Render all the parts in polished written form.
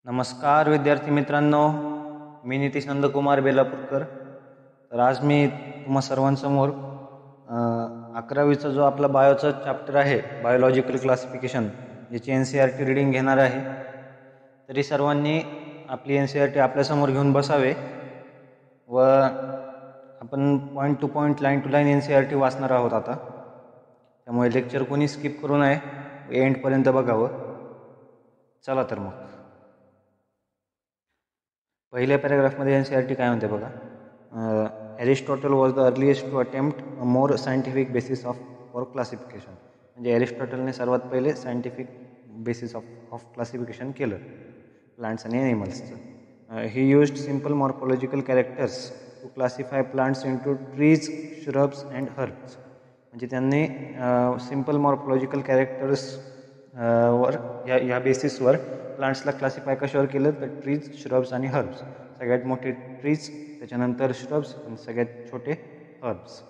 नमस्कार विद्यार्थी मित्रांनो, मी नितीश नंदकुमार बेलापूरकर. तर आज मी तुम्हा सर्वांसमोर 11वीचा जो आपला बायोचा चॅप्टर आहे, बायोलॉजिकल क्लासिफिकेशन, याची NCERT रीडिंग घेणार आहे. तरी सर्वांनी आपली NCERT आपल्यासमोर घेऊन बसावे व आपण point to point, line to line NCERT वाचणार आहोत आता. त्यामुळे लेक्चर कोणी स्किप करू नये, एंडपर्यंत बघावं. चला तर मग पहिल्या पॅराग्राफमध्ये NCERT काय म्हणते बघा. Aristotle was the earliest to attempt a more scientific basis for classification. म्हणजे एरिस्टॉटलने सर्वात पहिले सायंटिफिक बेसिस ऑफ क्लासिफिकेशन केलं प्लांट्स आणि ॲनिमल्सचं. He used simple morphological characters to classify plants into trees, shrubs and herbs. म्हणजे त्यांनी सिम्पल मॉर्फॉलॉजिकल कॅरेक्टर्स वर ह्या बेसिसवर प्लांट्सला क्लासिफाय कशावर केलं तर ट्रीज, श्रब्स आणि हर्ब्स. सगळ्यात मोठे ट्रीज, त्याच्यानंतर श्रब्स आणि सगळ्यात छोटे हर्ब्स.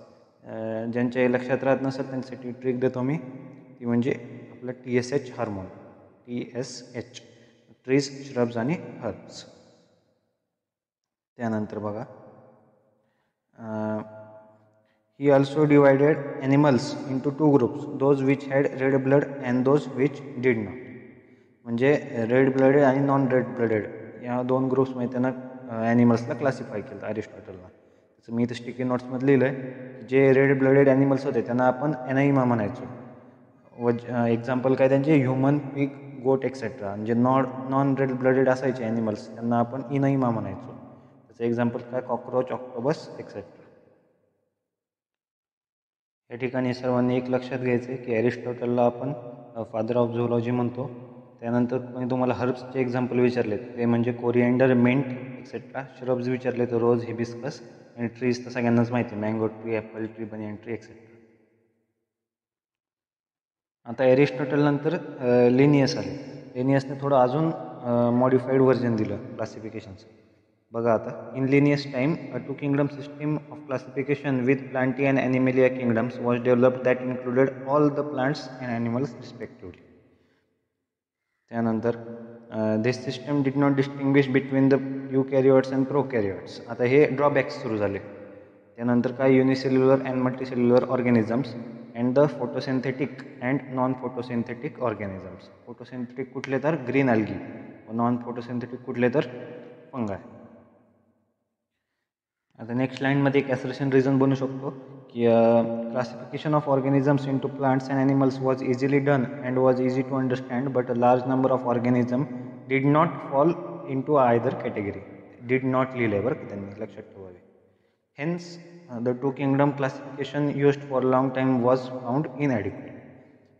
ज्यांच्या लक्षात राहत नसत त्यांच्यासाठी ट्रिक देतो मी, ती म्हणजे आपलं TSH hormone, TSH, trees, shrubs आणि हर्ब्स. त्यानंतर बघा, he also divided animals into two groups, those which had red blood and those which did not. म्हणजे रेड ब्लडेड आणि नॉन रेड ब्लडेड या दोन ग्रुप्समध्ये त्यांना ॲनिमल्सला क्लासिफाय केलं अरिस्टॉटलला. त्याचं मी इथं स्टिकी नोट्समध्ये लिहिलं आहे, जे रेड ब्लडेड ॲनिमल्स होते त्यांना आपण एनाइमा म्हणायचो. व एक्झाम्पल काय त्यांचे ह्युमन, पिग, गोट एक्सेट्रा. म्हणजे नॉन रेड ब्लडेड असायचे ॲनिमल्स त्यांना आपण इनइमा म्हणायचो. त्याचं एक्झाम्पल काय, कॉकरोच, ऑक्टोबस एक्सेट्रा. या ठिकाणी सर्वांनी एक लक्षात घ्यायचं आहे की एरिस्टॉटलला आपण फादर ऑफ झुलॉजी म्हणतो. त्यानंतर कोणी तुम्हाला हर्ब्सचे एक्झाम्पल विचारले ते म्हणजे कोरिएंडर, मिंट एक्सेट्रा. श्रब्स विचारले तर रोज, हिबिस्कस. आणि ट्रीज तर सगळ्यांनाच माहिती आहे, mango tree, Apple tree, banyan tree etcetera. आता एरिस्टॉटल नंतर लिनियस आले. लिनियसने थोडं अजून मॉडिफाईड व्हर्जन दिलं क्लासिफिकेशनचं. बघा आता, in Linnaeus time a two kingdom system of classification with Plantae and Animalia kingdoms was developed that included all the plants and animals respectively. त्यानंतर this system did not distinguish between the eukaryotes and prokaryotes. आता हे drawbacks सुरू झाले. त्यानंतर काय, unicellular and multicellular organisms and the photosynthetic and non photosynthetic organisms. Photosynthetic कुठले तर green algae, non photosynthetic कुठले तर फंगाय. आता नेक्स्ट लाईनमध्ये एक ॲसर्शन रिझन बनू शकतो की classification of organisms into plants and animals was easily done and was easy to understand, but a large number of organism did not fall into either category. Did not लिहिलं बरं त्यांनी, लक्षात ठेवावे. Hence the two kingdom classification used for long time was found inadequate.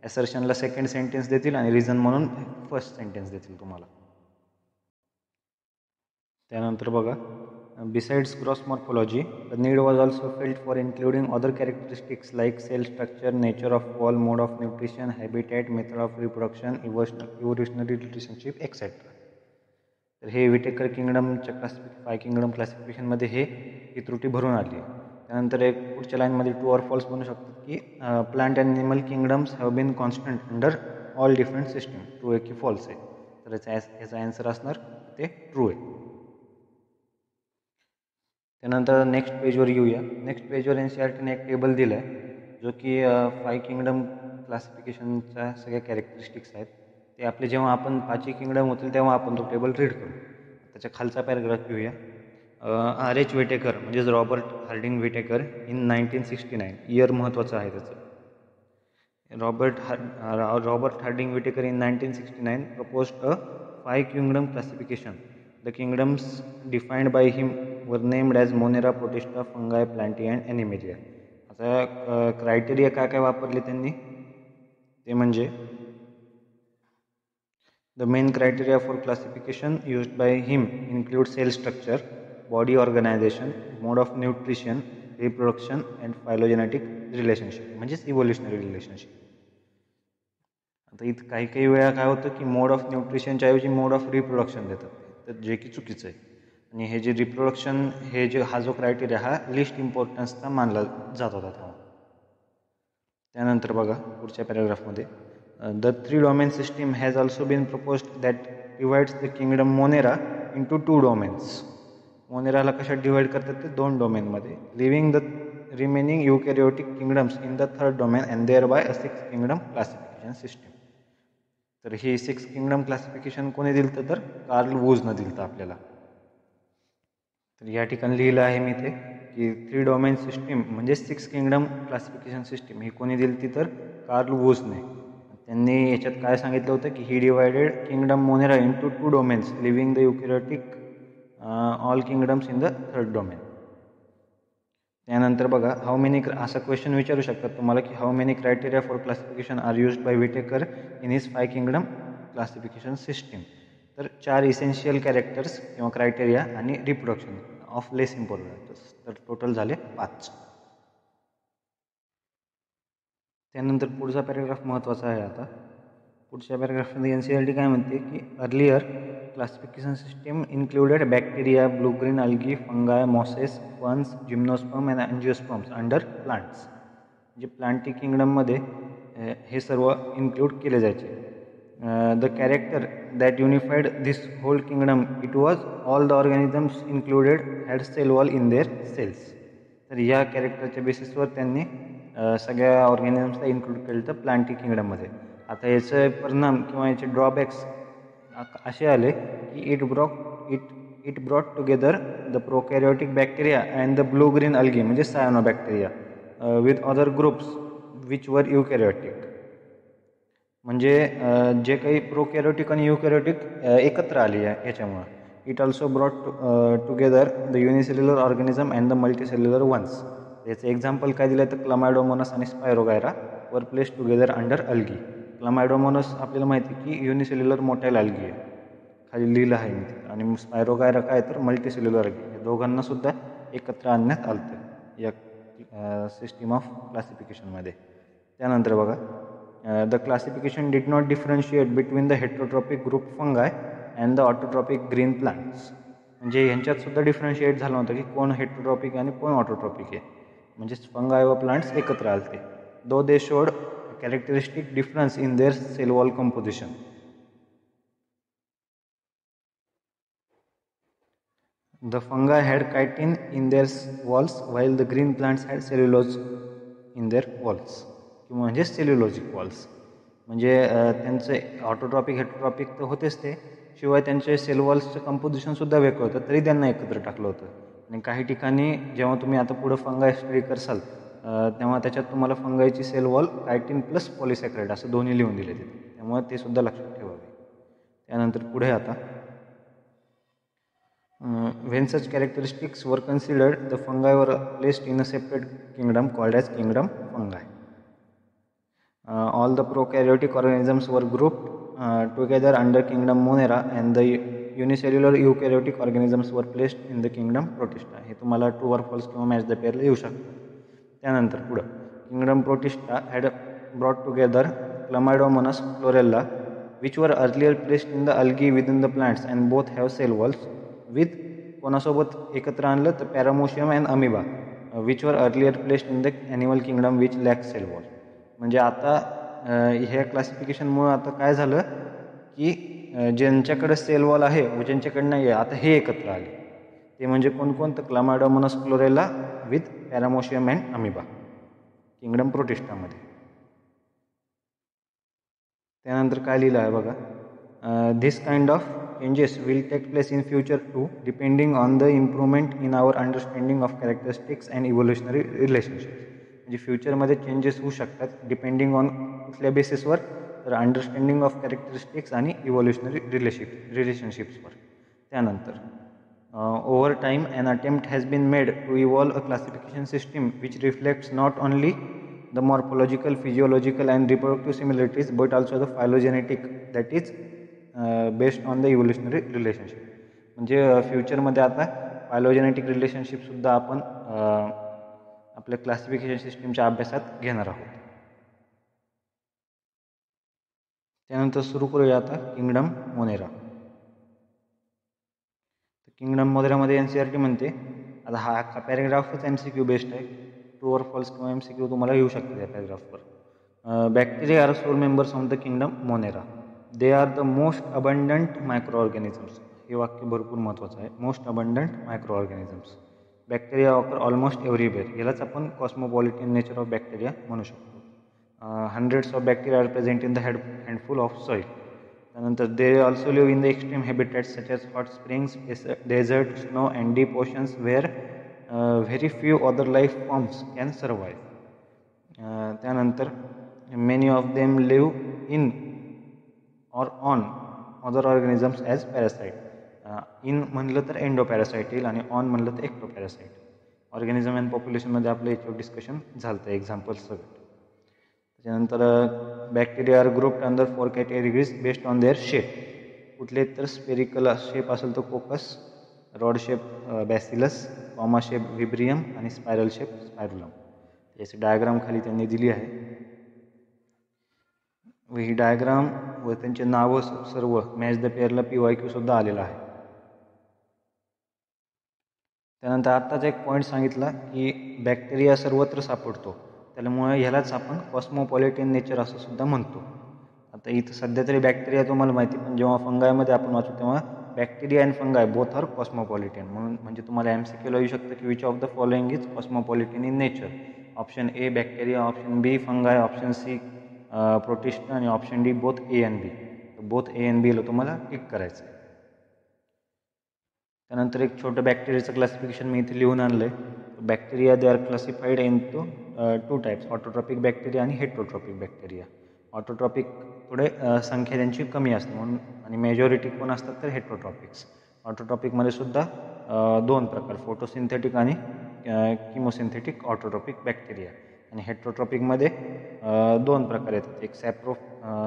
ॲसर्शनला second sentence देतील आणि reason म्हणून first sentence देतील तुम्हाला. त्यानंतर बघा, besides gross morphology, the need was also felt for including other characteristics like cell structure, nature of wall, mode of nutrition, habitat, method of reproduction, evolutionary relationship, etc. तर हे Vitekar किंगडमच्या five kingdom क्लासिफिकेशनमध्ये ही त्रुटी भरून आली आहे. त्यानंतर एक पुढच्या लाईनमध्ये ट्रू ऑर फॉल्स बनू शकतात की plant and animal kingdoms have been constant under all different system. True आहे की फॉल्स आहे? तर याचा ॲन्सर असणार ते ट्रू आहे. त्यानंतर नेक्स्ट पेजवर येऊया. नेक्स्ट पेजवर NCERTने एक टेबल दिला आहे जो की फाय किंगडम क्लासिफिकेशनच्या सगळ्या कॅरेक्टरिस्टिक्स आहेत. ते आपले जेव्हा आपण पाचही किंगडम होतील तेव्हा आपण तो टेबल रीड करू. त्याच्या खालचा पॅराग्राफ घेऊया. R.H. विटेकर म्हणजेच Robert Harding Whittaker in 1969. Year महत्त्वाचं आहे त्याचं. Robert Harding Whittaker in 1969 proposed a five kingdom classification. The kingdoms defined by him were named as Monera, Protista, Fungi, Plantae and Animalia. आता criteria काय काय वापरले त्यांनी ते म्हणजे the main criteria for classification used by him include cell structure, body organization, mode of nutrition, reproduction and phylogenetic relationship म्हणजेच evolutionary relationship. आता इथं काही काही वेळा काय होतं की मोड ऑफ न्यूट्रिशनच्या ऐवजी मोड ऑफ रिप्रोडक्शन देतात, तर जे की चुकीचं आहे. आणि हे जे रिप्रोडक्शन हा जो क्रायटेरिया हा लिस्ट इम्पॉर्टन्सचा मानला जात होता तेव्हा. त्यानंतर बघा पुढच्या पॅराग्राफमध्ये the three domain system has also been proposed that divides the kingdom monera into 2 domains. मोनेराला कशात डिवाइड करतात ते 2 डोमेनमध्ये, leaving the remaining eukaryotic kingdoms in the 3rd domain and thereby a 6 kingdom classification system. तर ही 6 kingdom classification कोणी दिलं तर कार्ल वूजनं दिलं आपल्याला. तर या ठिकाणी लिहिलं आहे मी ते की 3 डोमेन सिस्टीम म्हणजे 6 किंगडम क्लासिफिकेशन सिस्टीम ही कोणी दिली तर कार्ल वूजने. त्यांनी याच्यात काय सांगितलं होतं की ही divided kingdom monera into 2 domains leaving the eukaryotic all kingdoms in the 3rd domain. त्यानंतर बघा हाऊ मेनी, असा क्वेश्चन विचारू शकतात तुम्हाला की how many criteria for classification are used by Whittaker in his 5 kingdom classification system. तर 4 essential characters किंवा criteria आणि रिप्रोडक्शन ऑफ लेस इम्पॉर्टन्स, तर टोटल झाले 5. त्यानंतर पुढचा पॅरेग्राफ महत्त्वाचा आहे. आता पुढच्या पॅरेग्राफमध्ये NCERT काय म्हणते की earlier classification system included bacteria, blue green algae, fungi, mosses, ferns, gymnosperm and angiosperms under plants. म्हणजे प्लांटी किंगडममध्ये हे सर्व इन्क्लूड केले जायचे. The character that unified this whole kingdom it was all the organisms included had cell wall in their cells. तर या कॅरेक्टरच्या बेसिसवर त्यांनी सगळ्या ऑर्गॅनिझम्सला इन्क्लूड केलं तर प्लांटी किंगडममध्ये. आता याचे परिणाम किंवा याचे ड्रॉबॅक्स असे आले की it brought together the prokaryotic bacteria and the blue green algae म्हणजे cyanobacteria with other groups which were eukaryotic. म्हणजे जे काही प्रोकॅरियोटिक आणि युकॅरियोटिक एकत्र आली आहे याच्यामुळं. It also brought together the unicellular organism and the multicellular ones. याचं एक्झाम्पल काय दिलं तर क्लामायडोमोनस आणि Spirogyra were place together under algae. Chlamydomonas आपल्याला माहिती आहे की युनिसेल्युलर मोटाईल अल्गी आहे, खाली लिहिलं आहे मी. आणि स्पायरोगायरा काय तर मल्टीसेल्युलर अल्गी. या दोघांना सुद्धा एकत्र आणण्यात आलं होतं या सिस्टीम ऑफ क्लासिफिकेशनमध्ये. त्यानंतर बघा the classification did not differentiate between the heterotrophic group फंगाय and the autotrophic green plants. म्हणजे यांच्यात सुद्धा डिफरन्शिएट झालं होतं की कोण हेट्रोट्रॉपिक आणि कोण ऑटोट्रॉपिक आहे. म्हणजे फंगाय व प्लांट्स एकत्र आले. Though they showed characteristic difference in their cell wall composition. The fungi had chitin in their walls while the green plants had cellulose in their walls किंवा म्हणजे सेल्युलोजिक वॉल्स. म्हणजे त्यांचे ऑटोट्रॉपिक हेट्रोट्रॉपिक तर होतेच ते, शिवाय त्यांचे सेल वॉल्सचं कंपोजिशनसुद्धा वेगळं होतं, तरी त्यांना एकत्र टाकलं होतं. आणि काही ठिकाणी जेव्हा तुम्ही आता पुढं फंगाय स्टडी करसाल तेव्हा त्याच्यात तुम्हाला फंगायची सेल वॉल कायटिन प्लस पॉलिसॅक्राइड असं दोन्ही लिहून दिले तिथे, त्यामुळे ते सुद्धा लक्षात ठेवावे. त्यानंतर पुढे आता when such characteristics were considered, the fungi were placed in a separate kingdom called as kingdom fungi. All the prokaryotic organisms were grouped together under kingdom Monera and the unicellular eukaryotic organisms were placed in the kingdom Protista. हे तुम्हाला true or false किंवा match the पेअरला येऊ शकतं. त्यानंतर पुढं kingdom protista had brought together Chlamydomonas chlorella which were earlier placed in the algae within the plants and both have cell walls with कोणासोबत एकत्र आणलं तर paramecium and amoeba which were earlier placed in the animal kingdom which lack cell wall. म्हणजे आता ह्या क्लासिफिकेशनमुळं आता काय झालं की ज्यांच्याकडे सेल वॉल आहे व ज्यांच्याकडे नाही आहे आता हे एकत्र आले. ते म्हणजे कोणकोणतं chlamydomonas chlorella with paramecium and amoeba kingdom प्रोटिस्टामध्ये. त्यानंतर काय लिहिलं आहे बघा this kind of changes will take place in future too depending on the improvement in our understanding of characteristics and evolutionary relationships. म्हणजे फ्युचरमध्ये चेंजेस होऊ शकतात डिपेंडिंग ऑन कुठल्या बेसिसवर तर अंडरस्टँडिंग ऑफ कॅरेक्टरिस्टिक्स आणि इव्होल्युशनरी रिलेशनशिप्सवर. त्यानंतर over time an attempt has been made to evolve a classification system which reflects not only the morphological, physiological and reproductive similarities but also the phylogenetic that is based on the evolutionary relationship. म्हणजे फ्युचरमध्ये आता phylogenetic रिलेशनशिपसुद्धा आपण आपल्या classification सिस्टीमच्या अभ्यासात घेणार आहोत. त्यानंतर सुरू करूया आता किंगडम मोनेरा. किंगडम मोनेरामध्ये NCERT म्हणते आता हा पॅरेग्राफच MCQ बेस्ड आहे, ट्रू ऑर फॉल्स किंवा MCQ तुम्हाला येऊ शकते या पॅरेग्राफवर. Bacteria are sole members of the kingdom monera. They are the most abundant microorganisms. हे वाक्य भरपूर महत्त्वाचं आहे. Most abundant microorganisms. Bacteria occur almost everywhere. यालाच आपण कॉस्मोपॉलिटन नेचर ऑफ बॅक्टेरिया म्हणू शकतो. Hundreds of bacteria are present in the हँडफुल of soil. त्यानंतर they also live in the extreme habitats such as hot springs, desert, snow and deep oceans where very few other life forms can survive. त्यानंतर many of them live in or on other organisms as parasite. In म्हणलं तर endo parasite येईल आणि on म्हणलं तर ecto parasite. Organism and पॉप्युलेशनमध्ये आपलं याच्यावर डिस्कशन झालं आहे एक्झाम्पल्स सगळं. त्याच्यानंतर bacteria are grouped under 4 categories based on their shape. कुठले तर स्पेरिकल शेप असेल तर coccus, rod shape bacillus, comma shape vibrio आणि स्पायरल शेप स्पायरुलम. याची डायग्राम खाली त्यांनी दिली आहे. व ही डायग्राम व त्यांचे नावं सर्व मॅच द पेअरला PYQ सुद्धा आलेला आहे. त्यानंतर आत्ताच एक पॉईंट सांगितला की बॅक्टेरिया सर्वत्र सापडतो, त्यामुळे ह्यालाच आपण कॉस्मोपॉलिटन नेचर असं सुद्धा म्हणतो. आता इथं सध्या तरी बॅक्टेरिया तुम्हाला माहिती, पण जेव्हा फंगायमध्ये आपण वाचू तेव्हा bacteria and fungi both are cosmopolitan. म्हणून म्हणजे तुम्हाला MCQ येऊ शकतं की which of the following is cosmopolitan in nature. Option A bacteria, option B fungi, option C protista आणि option D both A and B. Both A and B ला तुम्हाला tick करायचं आहे. त्यानंतर एक छोटं बॅक्टेरियाचं क्लासिफिकेशन मी इथे लिहून आणलं आहे. Bacteria they are classified into 2 types, autotrophic bacteria आणि हेट्रोट्रॉपिक बॅक्टेरिया. ऑटोट्रॉपिक थोडे संख्या त्यांची कमी असते म्हणून, आणि मेजॉरिटी कोण असतात तर हेट्रोट्रॉपिक्स. ऑटोट्रॉपिकमध्ये सुद्धा 2 प्रकार, फोटोसिंथेटिक आणि किमोसिंथेटिक ऑटोट्रॉपिक बॅक्टेरिया. आणि हेट्रोट्रॉपिकमध्ये 2 प्रकार येतात, एक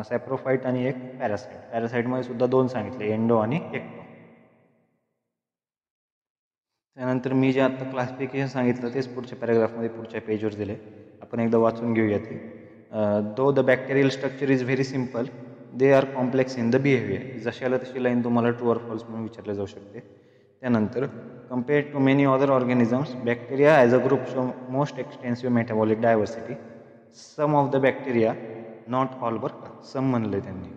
सॅप्रोफाईट आणि एक पॅरासाईट. पॅरासाईटमध्ये सुद्धा 2 सांगितले, एंडो आणि एक्टो. त्यानंतर मी जे आता क्लासिफिकेशन सांगितलं तेच पुढच्या पॅराग्राफमध्ये पुढच्या पेजवर दिले, आपण एकदा वाचून घेऊया ते. Though the bacterial structure is very simple, they are complex in the behaviour. जशाला तशी लाईन तुम्हाला ट्रू ऑर फॉल्स म्हणून विचारले जाऊ शकते. त्यानंतर compared to many other organisms, bacteria as a group show most extensive metabolic diversity. Some of the bacteria, not all बरं का, सम म्हणलं त्यांनी.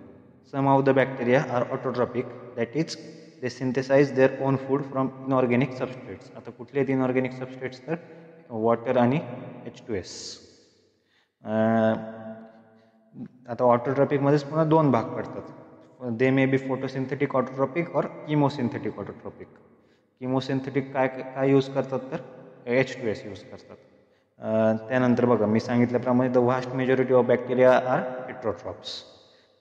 Some of the bacteria are autotrophic, that is they synthesise their own food from inorganic substrates. आता कुठले आहेत inorganic substrates तर water आणि H2S. आता ऑटोट्रॉपिकमध्येच पुन्हा 2 भाग पडतात. दे मे बी फोटोसिंथेटिक ऑटोट्रॉपिक और किमोसिंथेटिक ऑटोट्रॉपिक. किमोसिंथेटिक काय यूज करतात तर H2S यूज करतात. त्यानंतर बघा मी सांगितल्याप्रमाणे the vast majority of bacteria are heterotrophs.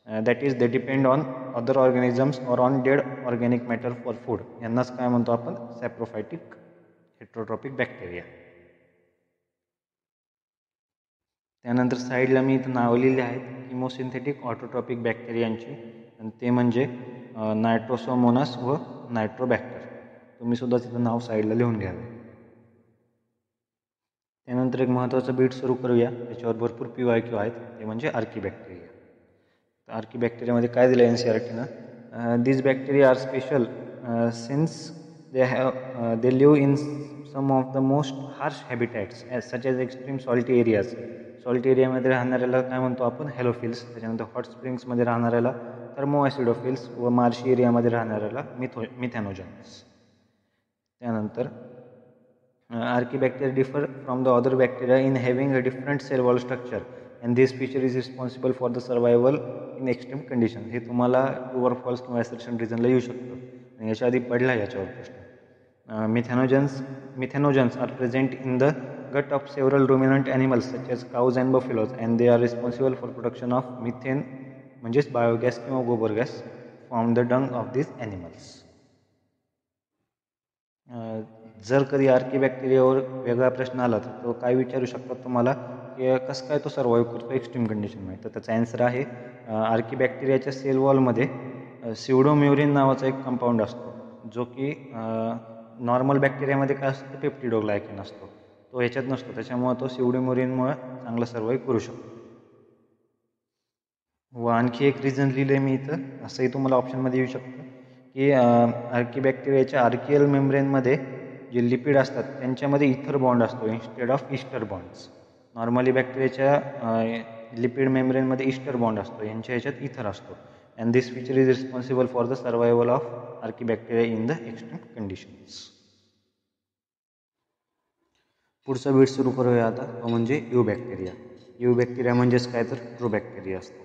That is they depend on other organisms or on dead organic matter for food. यांनाच काय म्हणतो आपण सॅप्रोफायटिक हेट्रोट्रॉपिक बॅक्टेरिया. त्यानंतर साईडला मी इथं नावं लिहिली आहेत किमोसिंथेटिक ऑटोट्रॉपिक बॅक्टेरियांची, आणि ते म्हणजे नायट्रोसोमोनास व नायट्रोबॅक्टर. तुम्ही सुद्धा तिथं नाव साईडला लिहून घ्यावे. त्यानंतर एक महत्त्वाचं बीट सुरू करूया, त्याच्यावर भरपूर PYQ आहेत, ते म्हणजे आर्कीबॅक्टेरिया. तर आर्कीबॅक्टेरियामध्ये काय दिलं NCERTनं, this bacteria are special since they live in some of the most harsh habitats such as extreme salty areas. Salty एरियामध्ये राहणाऱ्याला काय म्हणतो आपण हॅलोफिल्स. त्याच्यानंतर हॉट स्प्रिंग्समध्ये राहणाऱ्याला थर्मोॲसिडोफिल्स व मार्शी एरियामध्ये राहणाऱ्याला मिथॅनोजन्स. त्यानंतर archaebacteria differ from the other bacteria in having a different cell wall structure and this feature is responsible for the survival in extreme condition. हे तुम्हाला ट्रू ऑर फॉल्स किंवा ॲसर्शन रिझनला येऊ शकतं, आणि याच्या आधी पडला याच्यावर प्रश्न. Methanogens are present in the gut of several ruminant animals such as cows and buffaloes, and they are responsible for production of methane म्हणजेच बायोगॅस किंवा गोबर gas from the Dang of these animals. जर कधी आर्कीबॅक्टेरियावर वेगळा प्रश्न आला तर तो काय विचारू शकतात तुम्हाला की कसं काय तो सर्वाईव्ह करतो एक्स्ट्रीम कंडिशनमध्ये. तर त्याचा ॲन्सर आहे आर्कीबॅक्टेरियाच्या सेल वॉलमध्ये स्युडोम्युरिन नावाचा एक कंपाऊंड असतो, जो की नॉर्मल बॅक्टेरियामध्ये काय असतो पेप्टिडोग्लायकॅन असतो, तो ह्याच्यात नसतो. त्याच्यामुळे तो स्युडोम्युरिनमुळे चांगला सर्वाईव्ह करू शकतो. व आणखी एक रिझन लिहिलं आहे मी इथं, असंही तुम्हाला ऑप्शनमध्ये येऊ शकतं की आर्कीबॅक्टेरियाच्या आर्कियल मेम्ब्रेनमध्ये जे लिपिड असतात त्यांच्यामध्ये इथर बॉन्ड असतो instead of Easter bonds. Normally बॅक्टेरियाच्या लिपिड मेम्ब्रेनमध्ये ईस्टर बॉन्ड असतो, यांच्या ह्याच्यात इथर असतो. and this feature is responsible for the survival of Archaebacteria in the extreme conditions. पुढचा बीट सुरू करूया आता, तो म्हणजे यूबॅक्टेरिया. यूबॅक्टेरिया म्हणजेच काय तर ट्रू बॅक्टेरिया असतो.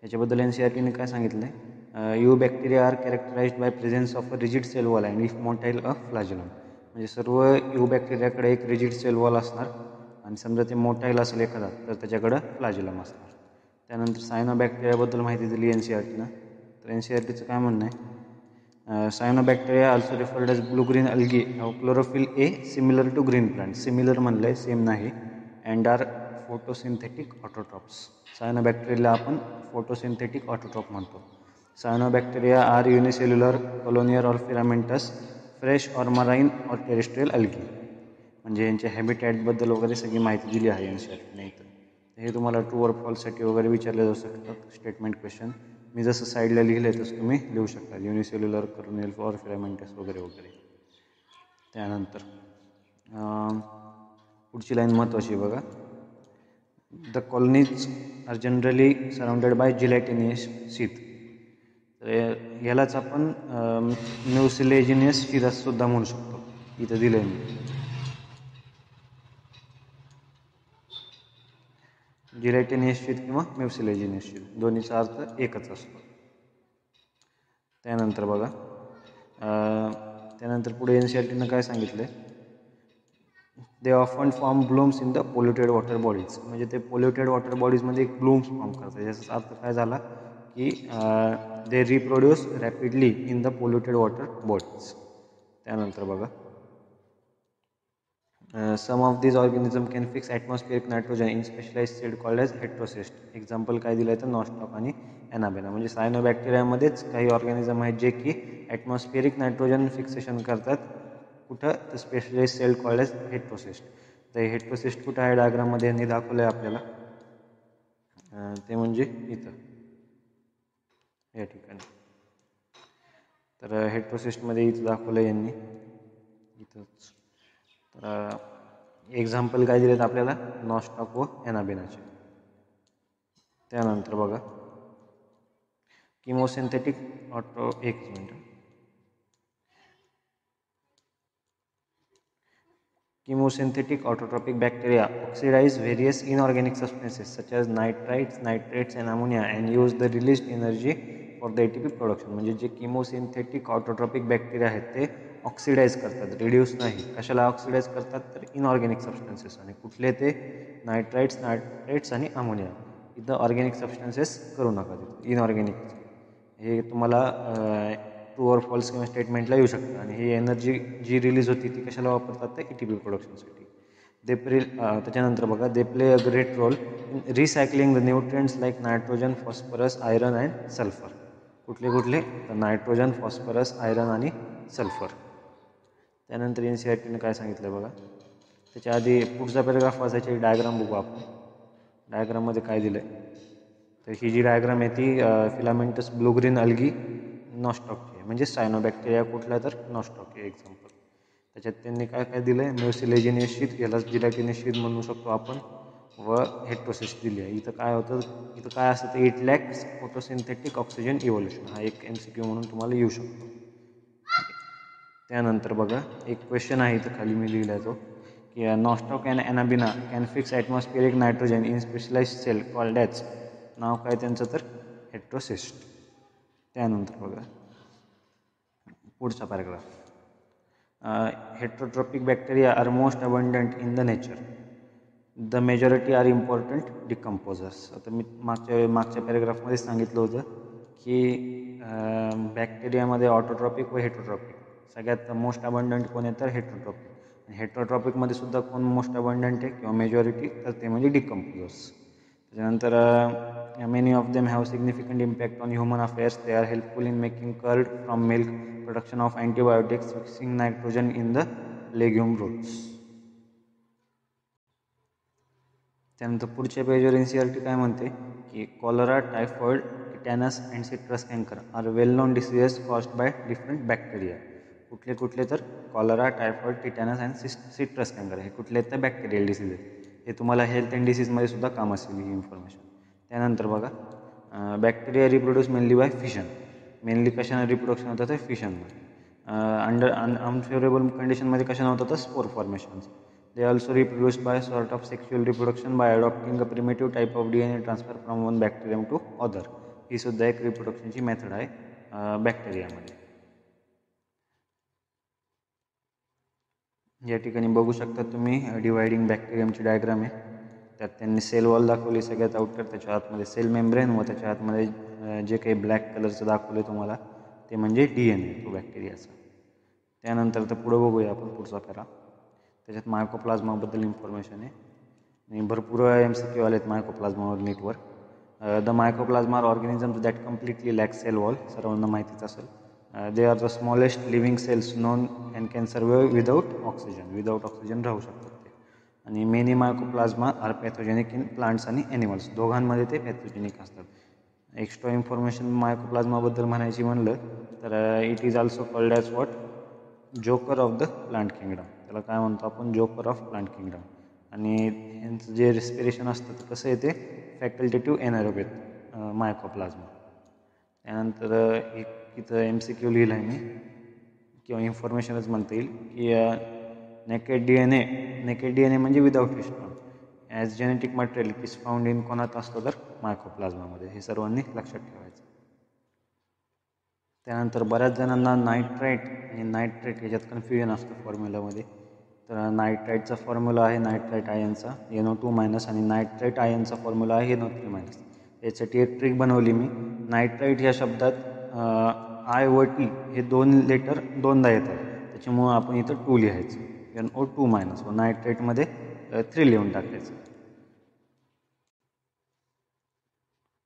याच्याबद्दल NCERTने काय सांगितलं आहे, eubacteria are characterised by presence of a rigid cell wall and if motile a flagellum. म्हणजे सर्व यूबॅक्टेरियाकडे एक रिजिड सेल वॉल असणार आणि समजा ते मोटाईल असेल एखादा तर त्याच्याकडं फ्लॅजिलम असणार. त्यानंतर सायनोबॅक्टेरियाबद्दल माहिती दिली NCERTनं. तर NCERTचं काय म्हणणं आहे, Cyanobacteria also referred as blue-green algae have chlorophyll A similar to green plants. Similar म्हणलंय, सेम नाही. And are photosynthetic autotrophs. Cyanobacteria आपण photosynthetic autotroph म्हणतो. Cyanobacteria are unicellular, colonial or filamentous, fresh or marine or terrestrial algae. म्हणजे यांच्या हॅबिटॅटबद्दल वगैरे सगळी माहिती दिली आहे NCERTने इथं. हे तुम्हाला ट्रू और फॉल्ससाठी वगैरे विचारले जाऊ शकतात स्टेटमेंट क्वेश्चन. मी जसं साईडला लिहिलं आहे तसं तुम्ही लिहू शकता, युनिसेल्युलर, कॉलोनियल और फिलामेंटस वगैरे वगैरे. त्यानंतर पुढची लाईन महत्त्वाची बघा, the colonies are generally surrounded by gelatinous sheath. तर यालाच आपण म्युसिलेजिनियस शीथ सुद्धा म्हणू शकतो. इथं दिलं आहे मी जिलॅटिनियस शीथ किंवा म्युसिलेजिनियस शीथ, दोन्हीचा अर्थ एकच असतो. त्यानंतर बघा, त्यानंतर पुढे NCERTनं काय सांगितलं, they often form blooms in the polluted water bodies. म्हणजे ते पोल्युटेड वॉटर बॉडीजमध्ये एक ब्लूम्स फॉर्म करतात. याचा अर्थ काय झाला की they reproduce rapidly in the polluted water bodies. त्यानंतर बघा, some of these organisms can fix atmospheric nitrogen in specialized cell called as heterocyst. Example काय दिलं आहे तर नॉस्टॉक आणि एनाबेना. म्हणजे सायनोबॅक्टेरियामध्येच काही ऑर्गॅनिझम आहेत जे की ॲटमॉस्फेरिक नायट्रोजन फिक्सेशन करतात. कुठं तर specialise cell called as heterocyst. तर हेट्रोसिस्ट कुठं आहे डायग्राममध्ये यांनी दाखवलं आहे आपल्याला, ते म्हणजे इथं या ठिकाणी. तर हेट्रोसिस्टमध्ये इथं दाखवलं आहे यांनी इथंच. तर एक्झाम्पल काय दिलेत आपल्याला, नॉस्टॉक व एनाबेनाचे. त्यानंतर बघा, किमोसिंथेटिक एक मिनटं, chemosynthetic autotrophic bacteria oxidize various inorganic substances such as nitrites, nitrates and ammonia and use the released energy for the ATP production. म्हणजे जे किमोसिंथेटिक ऑटोट्रॉपिक बॅक्टेरिया आहेत ते ऑक्सिडाईज करतात, रिड्यूस नाही. कशाला ऑक्सिडाईज करतात तर इनऑर्गॅनिक सबस्टन्सेस. आणि कुठले ते नायट्राइट्स, नायट्रेट्स आणि अमोनिया. इथं ऑर्गॅनिक सबस्टन्सेस करू नका, तिथं इनऑर्गॅनिक. हे तुम्हाला ट्रू और फॉल्स किंवा स्टेटमेंटला येऊ शकतं. आणि ही एनर्जी जी रिलीज होती ती कशाला वापरतात तर ATP प्रोडक्शनसाठी. त्याच्यानंतर बघा, they play a great role in recycling the nutrients like nitrogen, phosphorus, iron and sulphur. कुठले कुठले तर नायट्रोजन, फॉस्फरस, आयरन आणि सल्फर. त्यानंतर NCERTने काय सांगितलं बघा, त्याच्या आधी पुढचा पॅराग्राफ वाचायची डायग्राम बघू आपण. डायग्राममध्ये काय दिलं आहे तर ही जी डायग्राम आहे ती फिलामेंटस ब्लू ग्रीन अल्गी नॉस्टॉकची आहे. म्हणजे सायनोबॅक्टेरिया कुठला तर नॉस्टॉक आहे एक्झाम्पल. त्याच्यात त्यांनी काय काय दिलं आहे, म्युसिलेजिनियस शीथ, यालाच जिलॅटिनियस शीथ म्हणू शकतो आपण, व हेट्रोसिस्ट दिली आहे. इथं काय होतं, इथं काय असतं तर it lacks photosynthetic oxygen evolution. हा एक MCQ म्हणून तुम्हाला येऊ शकतो. त्यानंतर बघा, एक क्वेश्चन आहे इथं खाली मी लिहिला आहे तो, की nostoc and anabaena can fix atmospheric nitrogen in specialised cell called as. नाव काय त्यांचं तर हेट्रोसिस्ट. त्यानंतर बघा पुढचा paragraph, heterotrophic bacteria are most abundant in the nature. The majority are important decomposers. आता मी मागच्या पॅराग्राफमध्ये सांगितलं होतं की बॅक्टेरियामध्ये ऑटोट्रॉपिक व हेट्रोट्रॉपिक सगळ्यात मोस्ट अबंडंट कोण आहे तर हेट्रोट्रॉपिक. आणि हेट्रोट्रॉपिकमध्ये सुद्धा कोण मोस्ट अबंडंट आहे किंवा मेजॉरिटी तर ते म्हणजे डिकम्पोजर्स. त्याच्यानंतर many of them have significant impact on human affairs. They are helpful in making curd from milk, production of antibiotics, fixing nitrogen in the legume roots. त्यानंतर पुढच्या पेजवर NCERT काय म्हणते की cholera, typhoid, tetanus and citrus canker are well known diseases caused by different bacteria. कुठले कुठले तर cholera, typhoid, tetanus and citrus canker हे कुठले तर बॅक्टेरियल डिसीज आहेत. हे तुम्हाला हेल्थ अँड डिसीजमध्ये सुद्धा काम असेल ही इन्फॉर्मेशन. त्यानंतर बघा, bacteria reproduce mainly by fission. Mainly कशाने रिप्रोडक्शन होतं तर फिशनमध्ये. अंडर अनफेवरेबल कंडिशनमध्ये कशाने होतं तर spore formations. They also reproduce by sort of sexual reproduction by adopting a primitive type of DNA transfer from one bacterium to other. ही सुद्धा एक रिप्रोडक्शनची मेथड आहे बॅक्टेरियामध्ये. या ठिकाणी बघू शकता तुम्ही डिवायडिंग बॅक्टेरियमची डायग्राम आहे. त्यात त्यांनी सेल वॉल दाखवली सगळ्यात आउटर, त्याच्या आतमध्ये सेल मेम्ब्रेन व त्याच्या आतमध्ये जे काही ब्लॅक कलरचं दाखवलं तुम्हाला ते म्हणजे DNA तो बॅक्टेरियाचा. त्यानंतर तर पुढं बघूया आपण पुढचा पॅरा. त्याच्यात मायकोप्लाझ्माबद्दल इन्फॉर्मेशन आहे आणि भरपूर MCQ आलेत मायकोप्लाझ्मावर नीटवर. The mycoplasma are organisms that completely lack cell wall. सर्वांना माहितीच असेल. They are the smallest living cells known and can survive without oxygen. Without oxygen राहू शकतात ते. आणि many mycoplasma are pathogenic in plants आणि ॲनिमल्स. दोघांमध्ये ते पॅथोजेनिक असतात. एक्स्ट्रा इन्फॉर्मेशन मायकोप्लाझ्माबद्दल म्हणायची म्हणलं तर it is also called as what joker of the plant kingdom. त्याला काय म्हणतो आपण जोकर ऑफ प्लांट किंगडम. आणि यांचं जे रेस्पिरेशन असतं तर कसं येते फॅकल्टेटिव्ह एनारोबिक मायकोप्लाझ्मा. त्यानंतर एक इथं MCQ लिहिलं आहे मी किंवा इन्फॉर्मेशनच म्हणता येईल की नेकेड DNA म्हणजे without histone as genetic material it is found in कोणात असतो तर मायकोप्लाझ्मामध्ये. हे सर्वांनी लक्षात ठेवायचं. त्यानंतर बऱ्याच जणांना नायट्राईट आणि नायट्रेट ह्याच्यात कन्फ्युजन असतं फॉर्म्युलामध्ये. तर नायट्राईटचा फॉर्म्युला आहे नायट्राईट आयनचा NO2- आणि नायट्राईट आयनचा फॉर्म्युला आहे NO3-. यासाठी एक ट्रिक बनवली मी. नायट्राईट ह्या शब्दात I व T हे 2 लेटर दोनदा येतात, त्याच्यामुळं आपण इथं 2 लिहायचं NO2- व नायट्राईटमध्ये 3 लिहून टाकायचं.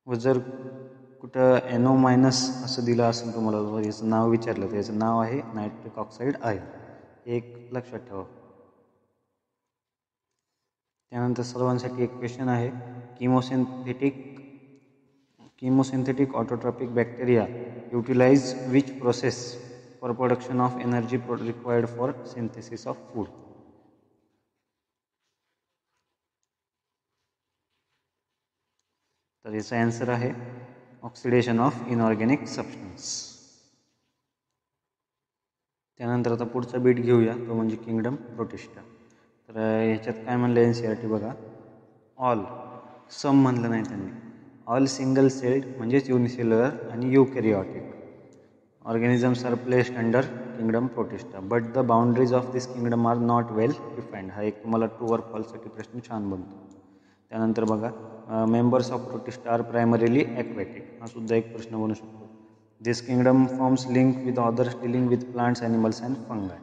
व जर कुठं NO- असं दिलं असेल तुम्हाला याचं नाव विचारलं तर याचं नाव आहे नायट्रिक ऑक्साईड आयन. एक लक्षात ठेवा. त्यानंतर सर्वांसाठी एक क्वेश्चन आहे. Chemosynthetic autotrophic bacteria utilise which process for production of energy required for synthesis of food. तर याचा आन्सर आहे ऑक्सिडेशन ऑफ इनऑर्गॅनिक सबस्टन्स. त्यानंतर आता पुढचा बीट घेऊया, तो म्हणजे किंगडम प्रोटिस्टा. तर ह्याच्यात काय म्हणलं NCERT बघा. ऑल सम म्हणलं नाही त्यांनी. ऑल सिंगल सेल्ड म्हणजेच युनिसेल्युलर आणि eukaryotic organisms are placed under kingdom protista but the boundaries of this kingdom are not well defined. हा एक तुम्हाला ट्रू और फॉल्ससाठी प्रश्न छान बनतो. त्यानंतर बघा members of protista are primarily aquatic. हा सुद्धा एक प्रश्न बनू शकतो. This kingdom forms link with others dealing with plants, animals and fungi.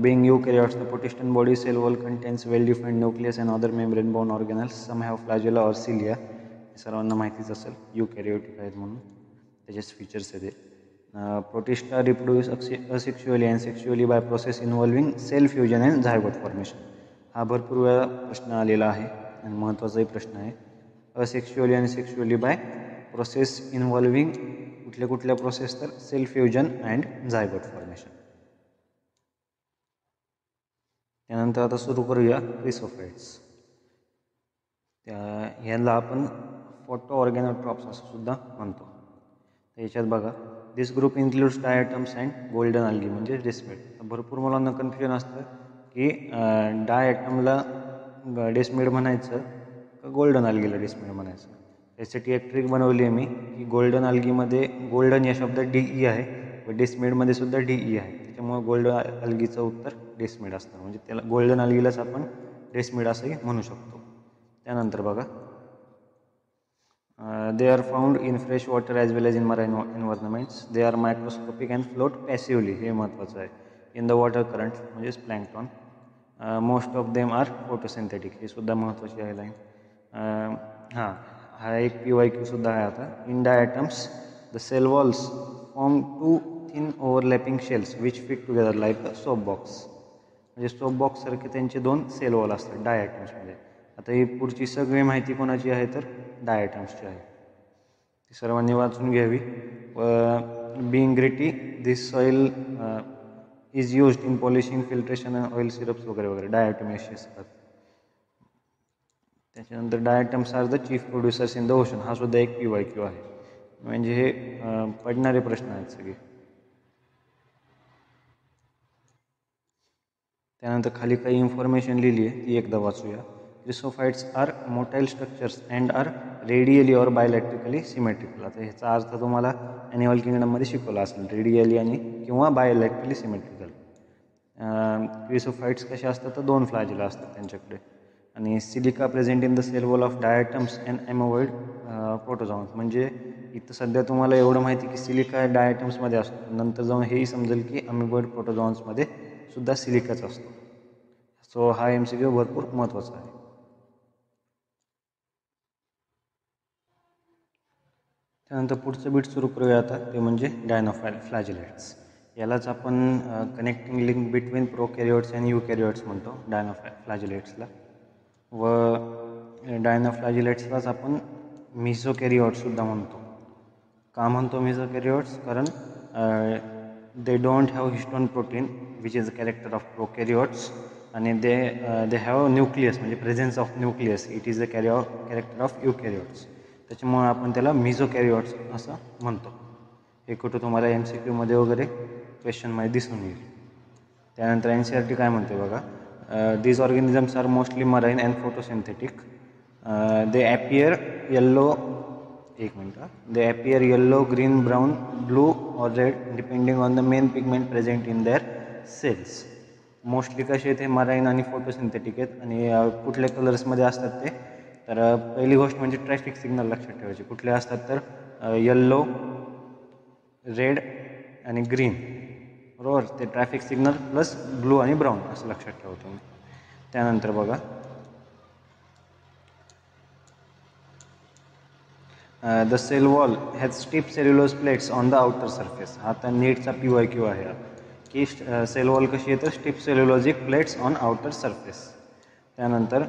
Being eukaryotes, the protista body cell wall contains well-defined nucleus and other membrane-bound organelles. Some have flagella or cilia. सर्वांना माहितीच असेल यूकॅरियोटिक आहेत म्हणून. त्याचेच features आहेत. Protista reproduce asexually and sexually by process involving cell fusion and zygote formation. हा भरपूर वेळा प्रश्न आलेला आहे आणि महत्त्वाचाही प्रश्न आहे. असेक्शुअली आणि सेक्शुअली बाय प्रोसेस इन्व्हॉल्विंग कुठल्या प्रोसेस तर cell fusion and zygote formation. त्यानंतर आता सुरू करूया क्रिसोफाइट्स. ह्याला आपण फोटो ऑर्गॅनोट्रॉप्स असं सुद्धा म्हणतो. तर याच्यात बघा this group includes diatoms and golden algae म्हणजे डेस्मिड. भरपूर मुलांना कन्फ्युजन असतं की डायटमला डेस्मिड म्हणायचं का गोल्डन अल्गीला डेस्मिड म्हणायचं. त्यासाठी एक ट्रिक बनवली आहे मी की गोल्डन अल्गीमध्ये गोल्डन या शब्दात DE आहे व डेस्मिडमध्ये सुद्धा DE आहे. त्याच्यामुळे गोल्डन अल्गीचं उत्तर डेस्मिड असतं. म्हणजे त्याला गोल्डन अल्गीलाच आपण डेस्मिड असंही म्हणू शकतो. त्यानंतर बघा they are found in fresh water as well as in marine environments. They are microscopic and float passively. हे महत्त्वाचं आहे. इन द वॉटर करंट म्हणजेच plankton. Most of them are photosynthetic. हे सुद्धा महत्त्वाची आहे लाईन. हा एक PYQ सुद्धा आहे आता. In diatoms the cell walls form 2 thin overlapping shells which fit together like a soap box. म्हणजे सोप बॉक्ससारखे त्यांचे 2 सेल वॉल असतात डायटम्समध्ये. आता ही पुढची सगळी माहिती कोणाची आहे तर डायटम्सची आहे. ती सर्वांनी वाचून घ्यावी. Being gritty this soil is used in polishing filtration oil syrups वगैरे वगैरे डायटोमेशियस असतात. त्याच्यानंतर diatoms are the chief producers in the ocean, हा सुद्धा एक PYQ आहे. म्हणजे हे पडणारे प्रश्न आहेत सगळे. त्यानंतर खाली काही इन्फॉर्मेशन लिहिली आहे ती एकदा वाचूया. Chrysophytes are motile structures and are radially or bilaterally symmetrical. आता ह्याचा अर्थ तुम्हाला ॲनिमल किंगडममध्ये शिकवला असेल, रेडियली आणि किंवा बायोलॅक्ट्रिकली सिमेट्रिकल. क्रिसोफाइट्स कसे असतात तर 2 फ्लॅजिला असतात त्यांच्याकडे. आणि silica present in the cell wall of diatoms and amoeboid protozoans. म्हणजे इथं सध्या तुम्हाला एवढं माहिती की सिलिका डायटम्समध्ये असतो, नंतर जाऊन हेही समजेल की ॲमोवॉइड प्रोटोझॉन्समध्ये सुद्धा सिलिकाच असतो. सो हा MCQ भरपूर महत्त्वाचा आहे. त्यानंतर पुढचं बीट सुरू करूया आता, ते म्हणजे डायनोफ्लॅजिलेट्स. यालाच आपण कनेक्टिंग लिंक बिटवीन प्रोकॅरियोट्स आणि युकॅरियोट्स म्हणतो डायनोफ्लॅजिलेट्सला. व डायनोफ्लॅजिलेट्सलाच आपण मिझोकॅरियोट्ससुद्धा म्हणतो. का म्हणतो मिझोकॅरियोट्स? कारण they don't have histone protein which is a character of prokaryotes, आणि दे हॅव न्यूक्लियस, म्हणजे presence of nucleus it is a character of eukaryotes. त्याच्यामुळे आपण त्याला मिझोकॅरियोट्स असं म्हणतो. हे कुठं तुम्हाला MCQमध्ये वगैरे क्वेश्चनमध्ये दिसून येईल. त्यानंतर NCERT काय म्हणते बघा, these organisms are mostly marine and photosynthetic. They appear yellow, एक minute, they appear yellow, green, brown, blue or red depending on the main pigment present in their cells. Mostly कसे ते मराईन आणि photosynthetic आहेत. आणि कुठल्या कलर्समध्ये असतात ते, तर पहिली गोष्ट म्हणजे ट्रॅफिक सिग्नल लक्षात ठेवायचे. कुठले असतात तर येल्लो, रेड आणि ग्रीन, बरोबर. ते ट्रॅफिक सिग्नल प्लस ब्लू आणि ब्राऊन असं लक्षात ठेवतो मी. त्यानंतर बघा, the cell wall has stiff cellulose plates on the outer surface. हा तर नीटचा PYQ आहे की सेल वॉल कशी आहे तर stiff cellulosic plates on outer surface. त्यानंतर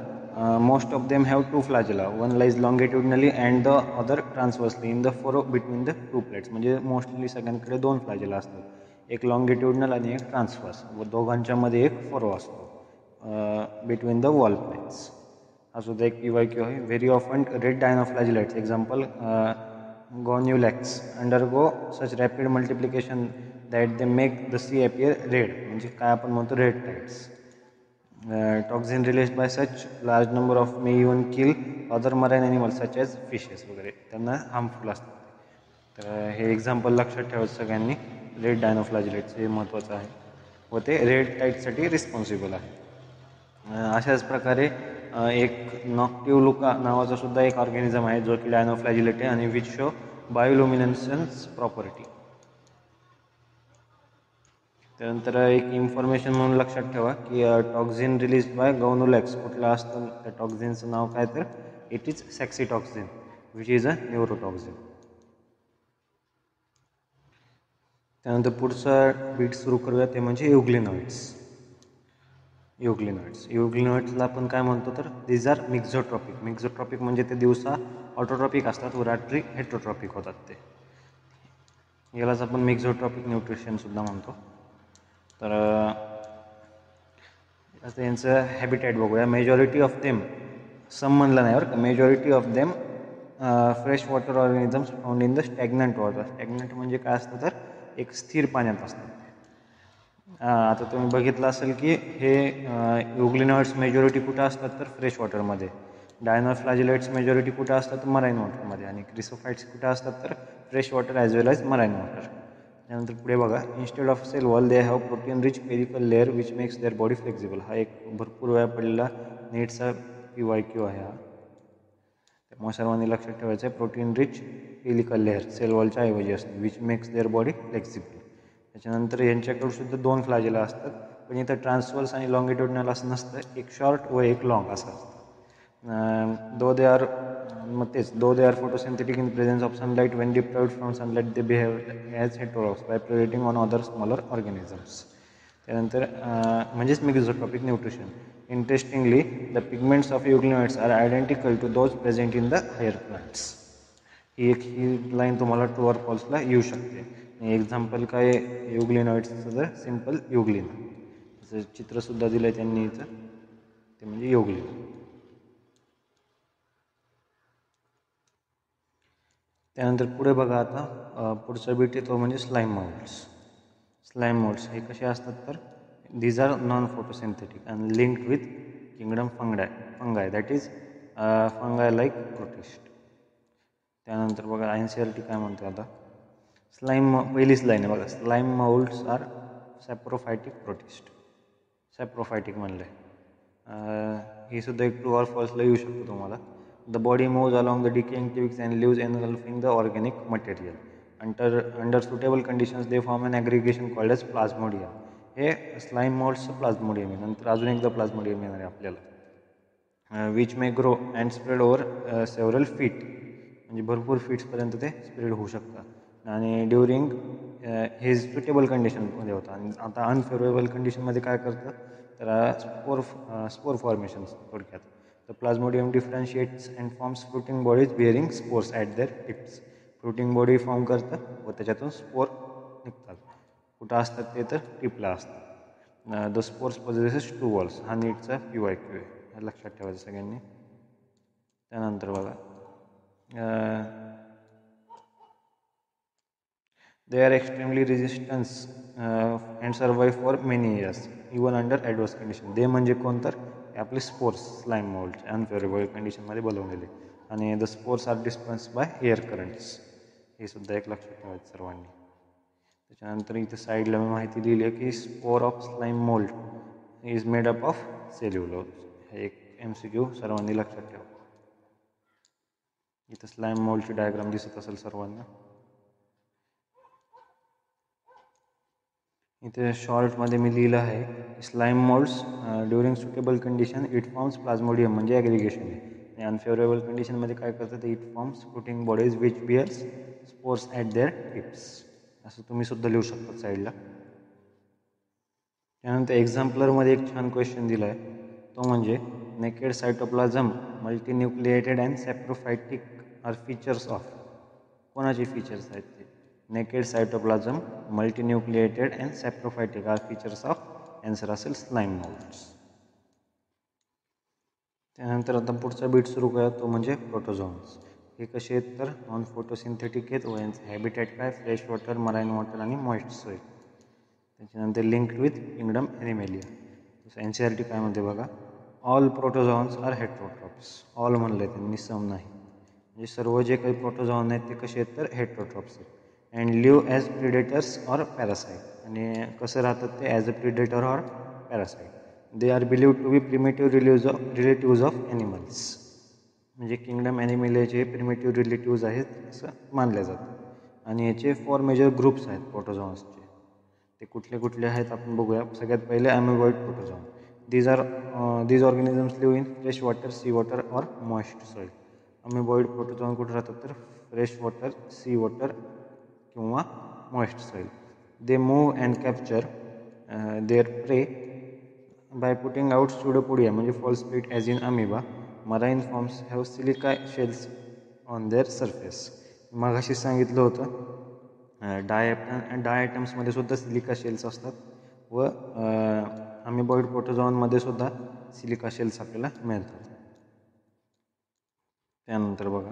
most of them have 2 flagella, one lies longitudinally and the other transversely in the furrow between the 2 plates. म्हणजे mostly सगळ्यांकडे 2 फ्लॅजिला असतात, एक लॉंगिट्युडनल आणि एक ट्रान्सवर्स, व दोघांच्या मध्ये एक फोरो असतो बिटवीन द वॉल प्लेट्स. हा सुद्धा एक PYQ आहे. Very often red dinoflagellates, example gonyaulax, undergo such rapid multiplication that they make the sea appear red. म्हणजे काय आपण म्हणतो red tides. Toxin release by such large number of may even kill other marine animals such as fishes वगैरे, त्यांना harmful असतात. तर हे example लक्षात ठेवायचं सगळ्यांनी. रेड डायनोफ्लॅजिलेट्स हे महत्त्वाचं आहे व ते रेड टाइडसाठी रिस्पॉन्सिबल आहे. अशाच प्रकारे एक नॉक्टिव्हलुका नावाचा सुद्धा एक ऑर्गॅनिझम आहे जो की डायनोफ्लॅजिलेट आहे आणि विच शो बायोल्युमिनेसन्स प्रॉपर्टी. त्यानंतर एक इन्फॉर्मेशन म्हणून लक्षात ठेवा की टॉक्झिन रिलीज बाय गॉन्युलॅक्स कुठलं असतं, त्या टॉक्झिनचं नाव काय तर it is saxitoxin which is a neurotoxin. त्यानंतर पुढचं बीट सुरू करूया ते म्हणजे युग्लिनॉइड्स. युग्लिनॉइड्सला आपण काय म्हणतो तर दीज आर मिक्झोट्रॉपिक. मिक्झोट्रॉपिक म्हणजे ते दिवसा ऑटोट्रॉपिक असतात व रात्री हेट्रोट्रॉपिक होतात. ते यालाच आपण मिक्झोट्रॉपिक न्यूट्रिशनसुद्धा म्हणतो. तर आता यांचं हॅबिटॅट बघूया. मेजॉरिटी ऑफ देम, सम म्हणलं नाही बरं का, majority of them fresh water organisms found in the stagnant water. Stagnant म्हणजे काय असतं तर एक स्थिर पाण्यात असतात. आता तुम्ही बघितलं असेल की हे युग्लिनॉइड्स मेजॉरिटी कुठं असतात तर फ्रेश वॉटरमध्ये, डायनोफ्लॅजिलेट्स मेजॉरिटी कुठं असतात तर मराईन वॉटरमध्ये, आणि क्रिसोफाइट्स कुठं असतात तर fresh water as well as marine water. त्यानंतर पुढे बघा, instead of cell wall they have protein rich pellicle layer which makes their body flexible. हा एक भरपूर वेळा पडलेला नीटचा PYQ आहे हा. त्यामुळे सर्वांनी लक्षात ठेवायचं आहे, protein rich pellicle layer sale वॉलच्या ऐवजी असते which makes their body flexible. त्याच्यानंतर यांच्याकडे सुद्धा 2 फ्लॅजिला असतात, पण इथं ट्रान्सवर्स आणि लॉंगिट्युडनल असं नसतं, एक शॉर्ट व एक लॉंग असं असतं. Though they are photosynthetic in presence of sunlight when deprived from sunlight they behave as heterotrophs by predating on other smaller organisms. त्यानंतर म्हणजेच mixotrophic nutrition. Interestingly the pigments of euglenoids are identical to those present in the higher plants. ही line तुम्हाला true or फॉल्सला येऊ शकते. Example काय युग्लिनॉइड्सचं तर simple युग्लिन, त्याचं चित्रसुद्धा दिलं आहे त्यांनी इथं, ते म्हणजे युग्लिन. त्यानंतर पुढे बघा आता पुढचा बीट येतो म्हणजे स्लाईम मोल्ड्स. स्लाईम मोल्ड्स हे कसे असतात तर these are non photosynthetic and linked with kingdom fungi that is fungi like protist. त्यानंतर बघा NCERT काय म्हणते आता पहिलीच लाईन आहे बघा, स्लाईम मोल्ड्स आर सॅप्रोफायटिक प्रोटिस्ट. सॅप्रोफायटिक म्हणलं आहे, ही सुद्धा एक ट्रू ऑर फॉल्सला येऊ शकतो तुम्हाला. The body moves along the decaying tubes and leaves engulfing the organic material. Under suitable conditions they form an aggregation called as plasmodium. हे स्लाईम मोल्ड्सचं प्लाझ्मोडियम आहे. नंतर अजून एकदा प्लाझ्मोडियम येणार आहे आपल्याला, which may grow and spread over several feet. म्हणजे भरपूर फीट्सपर्यंत ते स्प्रेड होऊ शकतात आणि ड्युरिंग हे सुटेबल कंडिशनमध्ये होतं. आणि आता अनफेवरेबल कंडिशनमध्ये काय करतं तर स्पोर फॉर्मेशन्स थोडक्यात. The plasmodium differentiates and forms fruiting bodies bearing spores at their tips. Fruiting body form करतं व त्याच्यातून स्पोर निघतात. कुठं असतात ते तर टिपला असतात. The spores possesses 2 walls. हा नीटचा PYQ आहे, हे लक्षात ठेवायचं सगळ्यांनी. त्यानंतर बघा they are extremely resistant and survive for many years even under adverse condition. दे म्हणजे कोण तर आपले स्पोर्स स्लाईम मोल्ड अनफेवरेबल कंडिशनमध्ये बनवलेले. आणि the spores are disperse by air currents. हे सुद्धा एक लक्षात ठेवायचं सर्वांनी. त्याच्यानंतर इथे साईडला मी माहिती दिली आहे की spore of slime mould is made up of cellulose. हे एक MCQ सर्वांनी लक्षात ठेवा. इथं स्लाईम मोल्डची डायग्राम दिसत असेल सर्वांना. इथे शॉर्टमध्ये मी लिहिलं आहे slime moulds during suitable condition it forms plasmodium म्हणजे ॲग्रिगेशन आहे. आणि अनफेवरेबल कंडिशनमध्ये काय करतं ते it forms fruiting bodies which bears spores at their tips. असं तुम्ही सुद्धा लिहू शकता साईडला. त्यानंतर एक्झाम्पलरमध्ये एक छान क्वेश्चन दिला आहे, तो म्हणजे naked cytoplasm multinucleated and saprophytic are features of. कोणाचे फीचर्स आहेत ते? Naked cytoplasm multinucleated and saprophytic are features of. Answer असेल स्लाईम मोल्ड्स. त्यानंतर आता पुढचा बीट सुरू करा, तो म्हणजे प्रोटोझोन्स. हे कसे आहेत तर नॉन फोटोसिंथेटिक आहेत व यांचं हॅबिटॅट काय फ्रेश वॉटर, मराईन वॉटर आणि मॉइस्ट सॉइल. त्याच्यानंतर लिंक्ड विथ किंगडम ॲनिमेलिया. तसं NCERT काय म्हणते बघा, all protozoans R heterotrophs. All म्हणलं आहे त्यांनी, सम नाही. म्हणजे सर्व जे काही प्रोटोझोन आहेत ते कसे आहेत तर हेट्रोट्रॉप्स आहेत. And live as predators or parasite. आणि कसं राहतात ते as a predator or parasite. They are believed to be primitive relatives of animals. म्हणजे किंगडम ॲनिमेलियाचे प्रिमेटिव्ह रिलेटिव्ज आहेत असं मानलं जातं. आणि याचे 4 मेजर ग्रुप्स आहेत प्रोटोझोन्सचे. ते कुठले आहेत आपण बघूया. सगळ्यात पहिले amoeboid protozoan. These organisms live in fresh water, sea water or moist soil. Amoeboid protozoan कुठे राहतात तर फ्रेश वॉटर, सी वॉटर किंवा moist soil. They move and capture their prey by putting out pseudopodia म्हणजे false split as in amoeba. Marine forms have silica shells on their surface. मगाशी सांगितलं होतं डायटम्समध्ये सुद्धा silica shells असतात व अमिबॉइड प्रोटोझोनमध्ये सुद्धा silica shells आपल्याला मिळतात. त्यानंतर बघा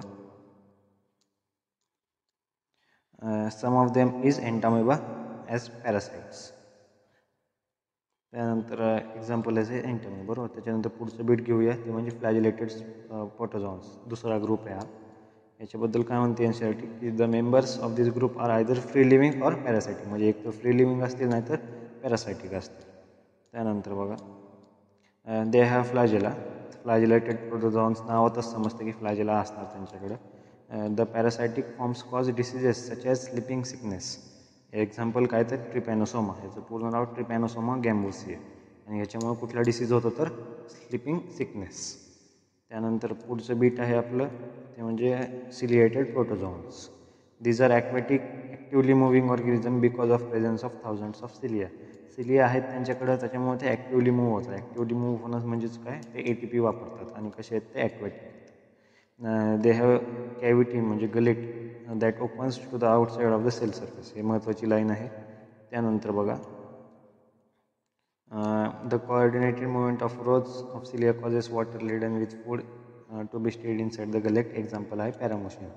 some of them is entamoeba as parasites. त्यानंतर एक्झाम्पल आहे एंटामिबा, बरोबर. त्याच्यानंतर पुढचं बीट घेऊया, ते म्हणजे फ्लॅजिलेटेड प्रोटोझोन्स. दुसरा ग्रुप आहे हा. याच्याबद्दल काय म्हणते NCERT की the members of this group are either free living or parasitic. म्हणजे एक तर फ्री लिव्हिंग असतील नाहीतर पॅरासायटिक असतील. त्यानंतर बघा दे हॅव फ्लॅजेला. फ्लॅजिलेटेड प्रोटोझोन्स नावातच समजतं की फ्लॅजेला असणार त्यांच्याकडे. The parasitic forms cause diseases such as sleeping sickness. Example काय तर ट्रिपॅनोसोमा. ह्याचं पूर्ण नाव ट्रिपॅनोसोमा गॅम्बुसी आहे. आणि ह्याच्यामुळे कुठला डिसीज होतो तर स्लिपिंग सिकनेस. त्यानंतर पुढचं बीट आहे आपलं ते म्हणजे ciliated protozoans. These are aquatic actively moving organism because of presence of thousands of cilia. Cilia आहेत त्यांच्याकडं, त्याच्यामुळे ते ॲक्टिव्हली मूव्ह होतात. ॲक्टिव्हली मूव्ह होणं म्हणजेच काय, ते ATP वापरतात. आणि कसे आहेत ते ॲक्वॅटिक आहेत. दे हॅव कॅव्हिटी म्हणजे gullet that opens to the outside of the cell surface. हे महत्त्वाची लाईन आहे. त्यानंतर बघा the coordinated movement of rows of cilia causes water laden with food to be steered inside the gullet. Example आहे paramecium.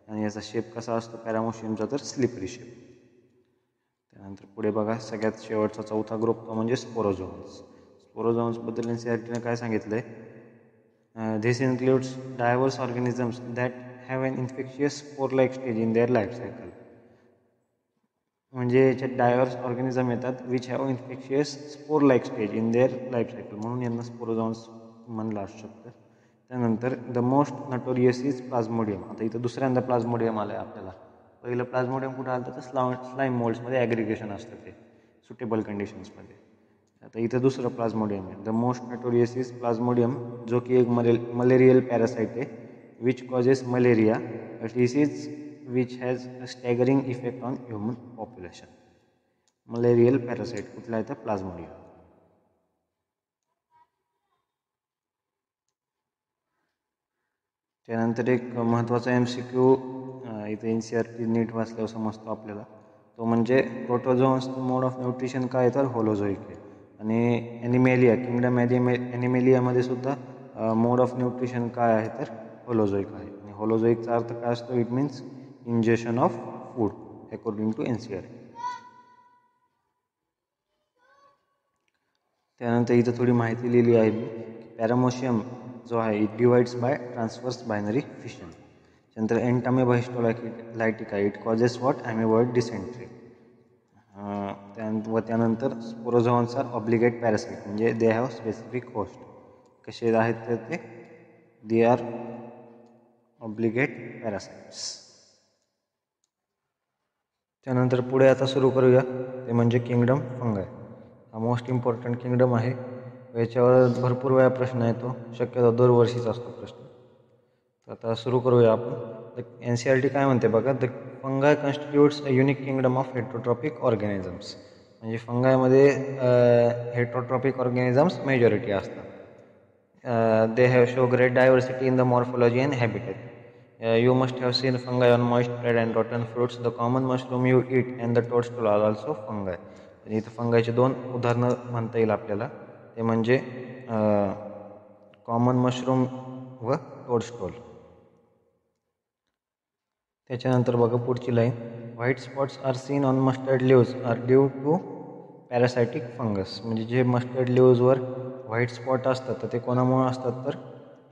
आणि याचा shape कसा असतो पॅरामोशियमचा, तर स्लिपरी शेप. त्यानंतर पुढे बघा सगळ्यात शेवटचा चौथा ग्रुप तो म्हणजे स्पोरोझोन्स. स्पोरोझोन्सबद्दल NCERT ने काय सांगितलं आहे, this includes diverse organisms that have an infectious spore like stage in their life cycle. म्हणजे याच्यात डायव्हर्स ऑर्गॅनिझम येतात which have infectious spore like stage in their life cycle, म्हणून यांना स्पोरोझोन्स म्हणलं असू शकतं. त्यानंतर the most notorious is Plasmodium. आता इथं दुसऱ्यांदा प्लाझ्मोडियम आलं आहे आपल्याला. पहिलं प्लाझ्मोडियम कुठं आलं तर स्लाईम मोल्ड्समध्ये ॲग्रिगेशन असतं ते सुटेबल कंडिशन्समध्ये. आता इथं दुसरं प्लाझ्मोडियम आहे. The most notorious is plasmodium, जो की एक मलेरियल पॅरासाईट आहे which causes malaria, disease which has a staggering effect on human population. Malarial parasite कुठला आहे तर प्लाझ्मोडियम. त्यानंतर एक महत्त्वाचा MCQ इथं NCERT नीट वाचल्यावर समजतो आपल्याला, तो म्हणजे प्रोटोझोन्स मोड ऑफ न्यूट्रिशन काय तर होलोझोईक आहे. आणि ॲनिमेलिया किंगडम ॲनिमेलियामध्ये सुद्धा मोड ऑफ न्यूट्रिशन काय आहे तर होलोझोईक आहे. आणि होलोझोईकचा अर्थ काय असतो, it means injection of food according to NCERT. त्यानंतर इथं थोडी माहिती लिहिली आहे मी. पॅरामोशियम जो आहे it divides bye transfers binary fission. त्यानंतर एंटामेबा हिस्टोलायटिका इट कॉजेस व्हॉट ॲमेबॉइड डिसेंट्री. त्यानंतर स्पोरोझोन्स आर ऑब्लिगेट पॅरासाईट, म्हणजे दे हॅव स्पेसिफिक होस्ट. कसे आहेत तर ते दे आर ऑब्लिगेट पॅरासाइट्स. त्यानंतर पुढे आता सुरू करूया ते म्हणजे किंगडम फंगाय. हा मोस्ट इम्पॉर्टंट किंगडम आहे. याच्यावर भरपूर वेळा प्रश्न येतो, शक्यतो दरवर्षीच असतो प्रश्न. तर आता सुरू करूया आपण. NCERT काय म्हणते बघा, the फंगाय constitutes a unique kingdom of heterotrophic organisms. म्हणजे फंगायमध्ये हेट्रोट्रॉपिक ऑर्गॅनिझम्स मेजॉरिटी असतात. They have show great diversity in the morphology and habitat. You must have seen fungi on moist bread and rotten fruits. The common mushroom you eat and the toadstool are also fungi. आणि इथं फंगायचे दोन उदाहरणं म्हणता येईल आपल्याला, ते म्हणजे common mushroom व टोडस्टोल. त्याच्यानंतर बघा पुढची line, white spots are seen on mustard leaves are due to parasitic fungus. म्हणजे जे मस्टर्ड लिव्जवर व्हाईट स्पॉट असतात तर ते कोणामुळे असतात तर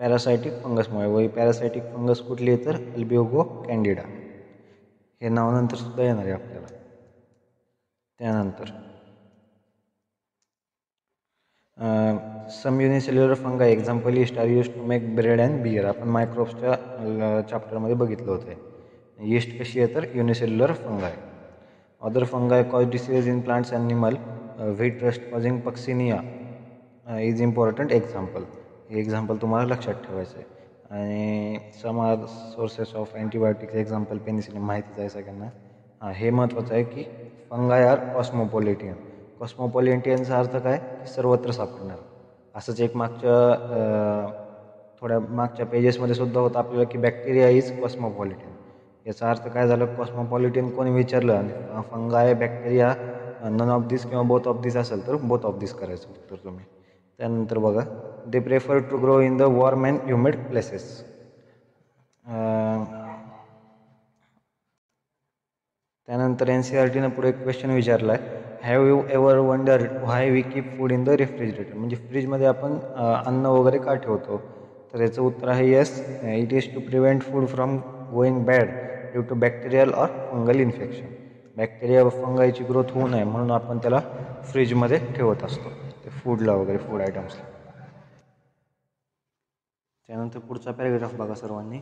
पॅरासायटिक फंगसमुळे. व पॅरासायटिक फंगस कुठली आहे तर अल्बिओगो कॅन्डिडा. हे नाव नंतर सुद्धा येणार आहे आपल्याला. त्यानंतर some unicellular fungi example yeast are used to make bread and beer. आपण मायक्रोब्सच्या चॅप्टरमध्ये बघितलं होतं. यीस्ट कशी आहे तर unicellular fungi. Other fungi cause disease in plants animal. Wheat rust causing Puccinia is important example. हे एक्झाम्पल तुम्हाला लक्षात ठेवायचं आहे. आणि some are sources of antibiotics example penicillin माहितीच आहे सगळ्यांना. हे महत्त्वाचं आहे की फंगाय आर कॉस्मोपॉलिटियन. कॉस्मोपॉलिटियनचा अर्थ काय की सर्वत्र सापडणार. असंच एक थोड्या मागच्या पेजेसमध्ये सुद्धा होतं आपल्याला की बॅक्टेरिया इज कॉस्मोपॉलिटियन. याचा अर्थ काय झालं, कॉस्मोपॉलिटियन कोणी विचारलं आणि फंगाय बॅक्टेरिया नन ऑफ दिस किंवा बोथ ऑफ दिस असेल तर बोथ ऑफ दिस करायचं उत्तर तुम्ही. त्यानंतर बघा, they prefer to grow in the warm and humid places. त्यानंतर NCERTनं पुढे एक क्वेश्चन विचारला आहे, have you ever wonder why we keep food in the refrigerator. म्हणजे फ्रीजमध्ये आपण अन्न वगैरे का ठेवतो. तर याचं उत्तर आहे yes, it is to prevent food from going bad due to bacterial or fungal infection. Bacteria व फंगाईची ग्रोथ होऊ नये म्हणून आपण त्याला फ्रीजमध्ये ठेवत असतो, ते फूडला वगैरे, फूड आयटम्सला. त्यानंतर पुढचा पॅराग्राफ बघा सर्वांनी.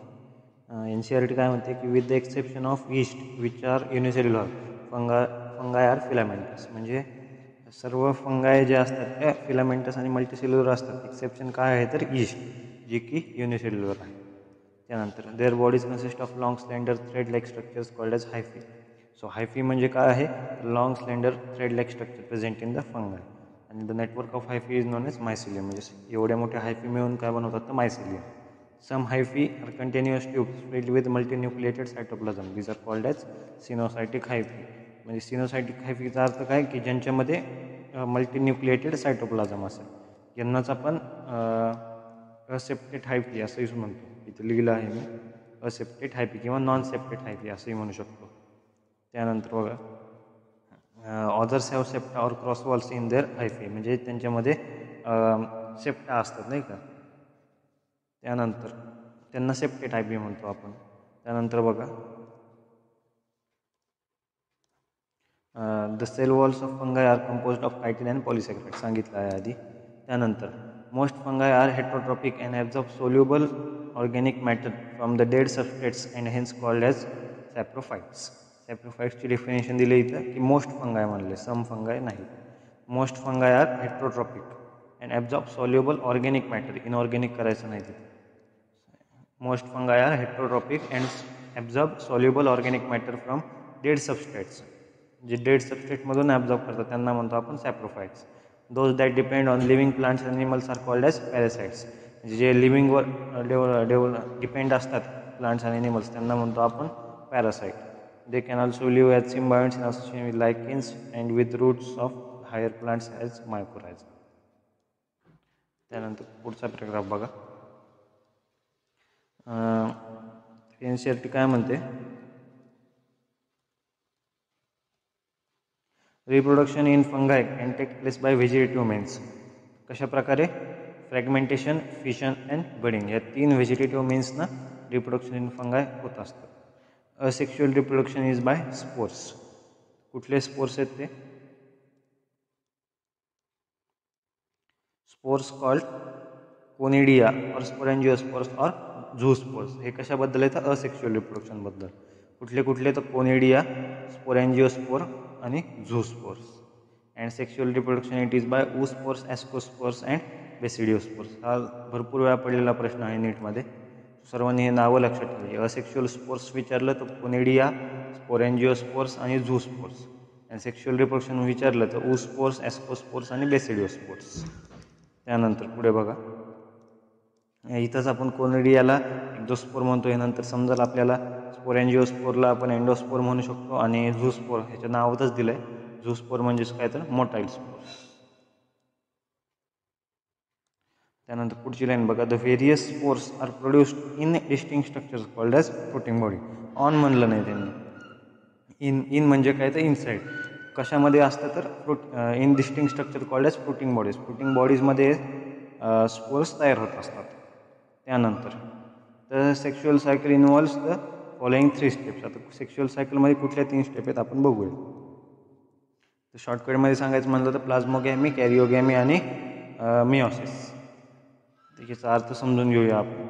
NCERT काय म्हणते की with the exception of yeast which are unicellular fungi are filamentous. म्हणजे सर्व फंगाय जे असतात त्या फिलामेंटस आणि मल्टीसेल्युलर असतात. एक्सेप्शन काय आहे तर ईस्ट, जे की युनिसेल्युलर आहे. त्यानंतर their bodies consist of long slender thread like structures called as hyphae. So hyphae म्हणजे काय आहे, long slender thread like structure present in the fungi. आणि the network of hyphae is known as mycelium. म्हणजे एवढ्या मोठ्या hyphae मिळून काय बनवतात तर mycelium. Some hyphae are continuous tubes filled with multinucleated cytoplasm. These are called as सिनोसायटिक hyphae. म्हणजे सिनोसायटिक हायफीचा अर्थ काय की ज्यांच्यामध्ये मल्टीन्युक्लिएटेड सायटोप्लाझम असेल. यांनाच आपण असेप्टेड हायफी असंही म्हणतो. इथे लिहिलं आहे मी. असेप्टेट हायफी किंवा नॉन सेप्टेट हायफी असंही म्हणू शकतो. त्यानंतर बघा others have septa or cross walls in their hyphae, म्हणजे त्यांच्यामध्ये सेप्टा असतात नाही का. त्यानंतर त्यांना सेप्टेट हायफी म्हणतो आपण. त्यानंतर बघा the cell walls of fungi are composed of chitin and polysaccharide सांगितलं आहे आधी. त्यानंतर most fungi are heterotrophic and absorb soluble organic matter from the dead substrates and hence called as saprophytes. सॅप्रोफाइट्सची डेफिनेशन दिली इथं की मोस्ट फंगाय म्हणले, some fungi नाही. Most fungi are heterotrophic and absorb soluble organic matter, inorganic करायचं नाही तिथे. Most fungi are heterotrophic and absorb soluble organic matter from dead substrates, जे डेड सबस्ट्रेटमधून ॲब्झॉर्ब करतात त्यांना म्हणतो आपण saprophytes. Those that depend on living plants animals are called as parasites, म्हणजे जे लिव्हिंगवर डिपेंड असतात प्लांट्स आणि ॲनिमल्स त्यांना म्हणतो आपण parasite. They can also live as symbionts in association with lichens and with roots of higher plants as mycorrhiza. त्यानंतर पुढचा पॅराग्राफ बघा. NCERT काय म्हणते, reproduction in fungi can take place by vegetative means. कशा प्रकारे, फ्रॅगमेंटेशन, फिशन अँड बडिंग या 3 vegetative मीन्सना reproduction in फंगाय होत असतं. Asexual reproduction is by spores. कुठले स्पोर्स आहेत ते, स्पोर्स कॉल्ड कोनिडिया और स्पोरेंजिओस्पोर्स और झूस्पोर्स. हे कशाबद्दल आहे तर असेक्शुअल रिप्रोडक्शनबद्दल. कुठले कुठले तर कोनिडिया, स्पोरेंजिओस्पोर आणि zoospores. And sexual reproduction it is by oospores, ascospores and basidiospores. हा भरपूर वेळा पडलेला प्रश्न आहे नीटमध्ये, सर्वांनी हे नावं लक्षात ठेवायची. असेक्शुअल स्पोर्स विचारलं तर कोनिडिया, स्पोरेंजिओस्पोर्स आणि झूस्पोर्स. अँड सेक्शुअल रिप्रोडक्शन विचारलं तर oospores, ascospores आणि बेसिडिओस्पोर्स. त्यानंतर पुढे बघा, इथंच आपण कोनिडियाला एक्झोस्पोर म्हणतो. नंतर समजा आपल्याला स्पोरेंजिओस्पोरला आपण एंडोस्पोर म्हणू शकतो आणि झूस्पोर ह्याच्या नावातच दिलं आहे. झूस्पोर म्हणजेच काय तर मोटाईल स्पोर्स. त्यानंतर पुढची लाईन बघा, the various spores are produced in distinct structures called as fruiting body. On म्हणलं नाही त्यांनी, इन म्हणजे काय तर इनसाईड. कशामध्ये असतं तर in distinct structure called as fruiting bodies. Fruiting बॉडीजमध्ये स्पोर्स तयार होत असतात. त्यानंतर तर sexual cycle involves the following 3 steps. आता सेक्शुअल सायकलमध्ये कुठल्या 3 स्टेप आहेत आपण बघूया. तर शॉर्टकटमध्ये सांगायचं म्हणलं तर प्लाझ्मोगॅमी, कॅरिओगॅमी आणि मिओसिस. त्याचा अर्थ समजून घेऊया आपण.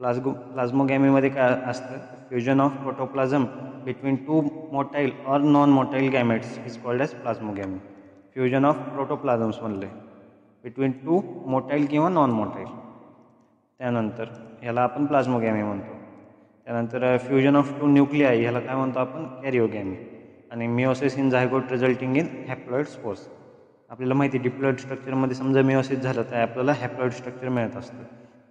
प्लाझ्मोगॅमीमध्ये काय असतं, fusion of protoplasm between 2 motile or non motile gametes is called as plasmogamy. Fusion of protoplasms म्हणले बिटवीन 2 मोटाईल किंवा नॉन मोटाईल. त्यानंतर ह्याला आपण प्लाझ्मोगॅमी म्हणतो. त्यानंतर फ्युजन ऑफ 2 न्यूक्लिआय ह्याला काय म्हणतो आपण, कॅरिओगॅमी. आणि meiosis in zygote resulting in haploid spores. आपल्याला माहिती आहे डिप्लॉइड स्ट्रक्चरमध्ये समजा मिओसिस झालं तर आपल्याला हॅप्लॉइड स्ट्रक्चर मिळत असतं.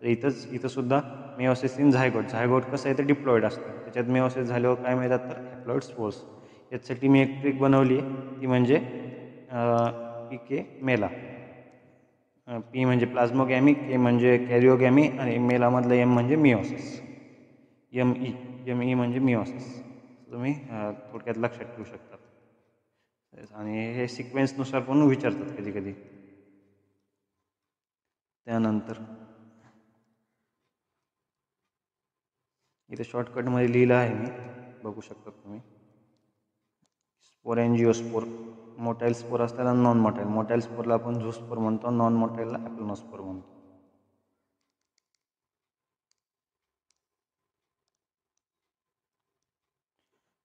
तर इथं सुद्धा मिओसिस इन झायगोट. झायगोट कसं आहे तर डिप्लॉइड असतं, त्याच्यात मिओसिस झाल्यावर काय मिळतात तर हॅप्लॉइड स्पोर्स. याच्यासाठी मी एक ट्रिक बनवली आहे, ती म्हणजे PK मेला. P म्हणजे प्लाझ्मोगॅमी, K म्हणजे कॅरिओगॅमी आणि मेलामधलं M म्हणजे मिओसिस. ME म्हणजे मिओसिस. तुम्ही थोडक्यात लक्षात ठेवू शकता. आणि हे सिक्वेन्सनुसार पण विचारतात कधी कधी. त्यानंतर इथे शॉर्टकटमध्ये लिहिलं आहे मी, बघू शकता तुम्ही. स्पोरेंजिओस्पोर, मोटाईल स्पोर असताना नॉन मोटाईल. मोटाईल स्पोरला आपण झूस्पोर म्हणतो, नॉन मोटाईलला ॲप्लोनोस्पोर म्हणतो.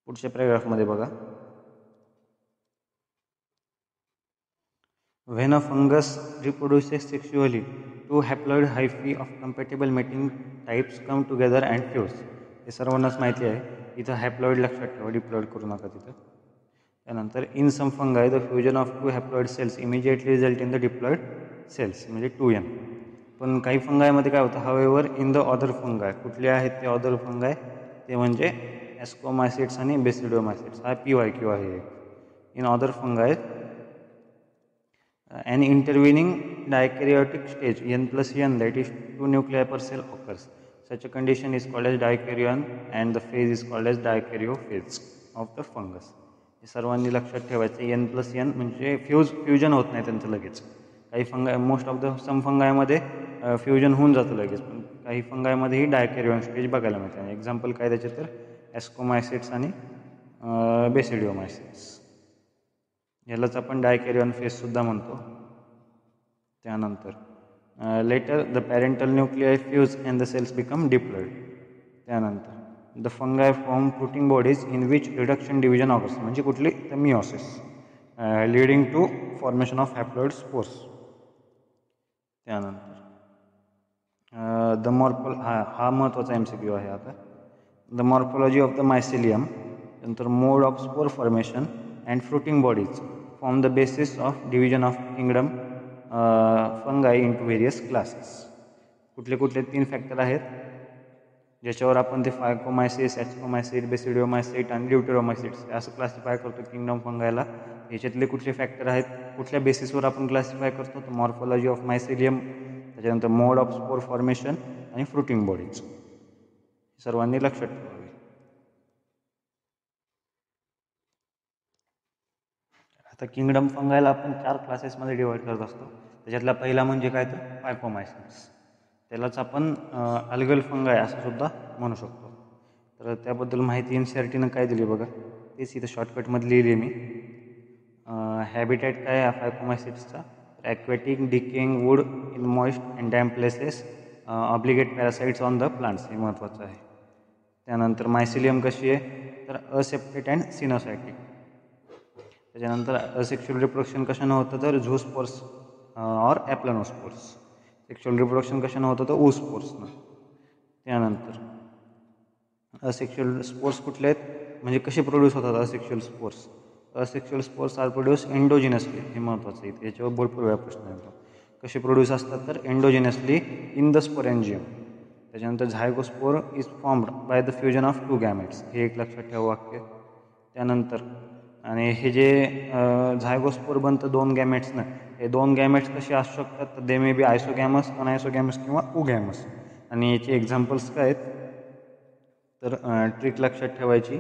पुढच्या पॅराग्राफमध्ये बघा, when a fungus reproduces sexually 2 haploid hyphae of compatible mating types come together and fuse. हे सर्वांनाच माहिती आहे. इथं हॅप्लॉइड लक्षात ठेवा, डिप्लॉइड करू नका तिथं. त्यानंतर in some fungi the fusion of 2 haploid cells immediately result in the diploid cells म्हणजे 2N. पण काही फंगायमध्ये काय होतं, however in the other fungi. कुठले आहेत ते अदर फंगाय, ते म्हणजे ॲस्कोमायसिट्स आणि बेसिडिओमायसिट्स. हा PYQ आहे. In other फंगाय an intervening dikaryotic stage N+N that is 2 nuclei per cell occurs. Such a condition is called as dikaryon and the phase is called as dikaryophase of the fungus. हे सर्वांनी लक्षात ठेवायचं. N+N म्हणजे fusion होत नाही त्यांचं लगेच. काही fungi most of the some फंगायमध्ये फ्युजन होऊन जातं लगेच, पण काही फंगायमध्येही डायकॅरियन स्टेज बघायला मिळते. एक्झाम्पल काय त्याचे तर ॲस्कोमायसिट्स आणि बेसिडिओमायसिट्स. ह्यालाच आपण डायकॅरियन फेजसुद्धा म्हणतो. त्यानंतर later the parental nuclei fuse and the cells become diploid. त्यानंतर the fungi form fruiting bodies in which reduction division occurs, म्हणजे कुठली तर meiosis, leading to formation of haploid spores. त्यानंतर the हा महत्त्वाचा MCQ आहे. आता the morphology of the mycelium, नंतर mode of spore formation and fruiting bodies form the basis of division of kingdom fungi into various classes. कुठले कुठले 3 factor आहेत ज्याच्यावर आपण ते फायकोमायसिस, ॲस्कोमायसिट, बेसिडिओमायसिट आणि ड्यूटेरोमायसिट्स असं क्लासिफाय करतो किंगडम फंगायला. ह्याच्यातले कुठले फॅक्टर आहेत, कुठल्या बेसिसवर आपण क्लासिफाय करतो, तर मॉर्फॉलॉजी ऑफ मायसिलियम, त्याच्यानंतर मोड ऑफ स्पोर फॉर्मेशन आणि फ्रुटिंग बॉडीज. सर्वांनी लक्षात ठेवावे. आता किंगडम फंगायला आपण 4 क्लासेसमध्ये डिवाईड करत असतो. त्याच्यातला पहिला म्हणजे काय तर फायकोमायसिट्स. त्यालाच आपण अल्गल फंगाय असं सुद्धा म्हणू शकतो. तर त्याबद्दल माहिती NCERTनं काय दिली बघा, तेच इथं शॉर्टकटमध्ये लिहिली आहे मी. हॅबिटॅट काय आहे फायकोमायसिट्सचा, aquatic, decaying wood in moist and damp places, obligate parasites on the plants, हे महत्त्वाचं आहे. त्यानंतर मायसिलियम कशी आहे तर असेप्टेट अँड सिनोसायटिक. त्याच्यानंतर असेक्शुअल रिप्रोडक्शन कशानं होतं तर झूस्पोर्स और ॲप्लॅनोस्पोर्स. सेक्शुअल रिप्रोडक्शन कशानं होतं तर ऊस्पोर्सनं. त्यानंतर असेक्शुअल स्पोर्स कुठले आहेत म्हणजे कसे प्रोड्यूस होतात asexual spores. Asexual spores are produce endogenously, हे महत्त्वाचं आहे. याच्यावर भरपूर वेळा प्रश्न येतो. कसे प्रोड्यूस असतात तर एंडोजिनसली इन द स्पोरेंजियम. त्याच्यानंतर zygospore is formed by the fusion of 2 gametes, हे एक लक्षात ठेवा वाक्य. त्यानंतर आणि हे जे झायगोस्पोर बनतं 2 गॅमेट्सनं, हे 2 गॅमेट्स कसे असू शकतात तर दे मे बी आयसोगॅमस, अनआयसोगॅमस किंवा उगॅमस. आणि याचे एक्झाम्पल्स काय आहेत तर ट्रिक लक्षात ठेवायची.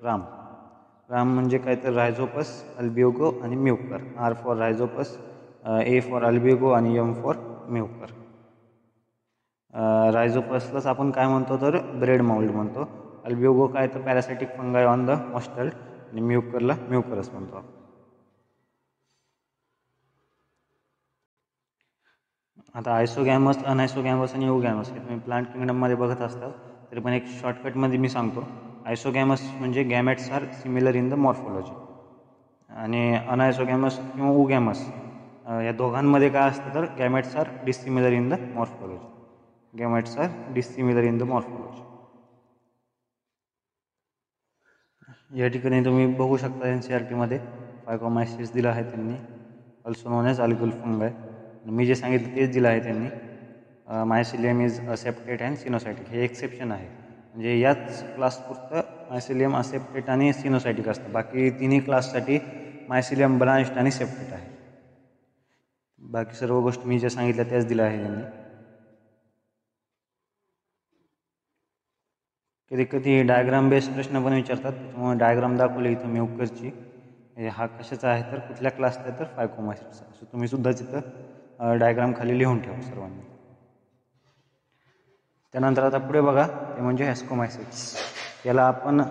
राम म्हणजे काय तर रायझोपस, अल्बिओगो आणि Mucor. R for Rhizopus, A for Albugo आणि M फॉर म्युकर. रायझोपसलाच आपण काय म्हणतो तर ब्रेड माउल्ड म्हणतो. अल्बिओगो काय तर पॅरासायटिक फंगाय ऑन द मस्टर्ड आणि म्युकरला म्युकरस म्हणतो. आता आयसोगॅमस, अनआयसोगॅमस आणि युगॅमस हे तुम्ही प्लांट किंगडममध्ये बघत असता, तरी पण एक शॉर्टकटमध्ये मी सांगतो. आयसोगॅमस म्हणजे gametes are similar in the morphology, आणि अनआयसोगॅमस किंवा उगॅमस या दोघांमध्ये काय असतं तर gametes are dissimilar in the morphology. Gametes are dissimilar in the morphology. या ठिकाणी तुम्ही बघू शकता NCERTमध्ये फायकोमायसिस दिला आहे त्यांनी, also known as algal fungi. मी जे सांगितलं तेच दिलं आहे त्यांनी. Mycelium is aseptate and coenocytic, हे एक्सेप्शन आहे. म्हणजे याच क्लासपुरतं मायसिलियम असेप्टेट आणि सिनोसायटिक असतं. बाकी तिन्ही क्लाससाठी मायसिलियम ब्रांच्ड आणि सेप्टेट आहे. बाकी सर्व गोष्टी मी ज्या सांगितल्या त्याच दिल्या आहे त्यांनी. कधी कधी डायग्राम बेस्ड प्रश्न पण विचारतात, त्याच्यामुळे डायग्राम दाखवली इथं म्युकरची. हा कशाचा आहे तर कुठल्या क्लासचा आहे तर फायकोमायसिसचा. असं तुम्ही सुद्धा तिथं डायग्राम खाली लिहून ठेवा सर्वांनी. त्यानंतर आता पुढे बघा, ते म्हणजे ॲस्कोमायसिट्स. याला आपण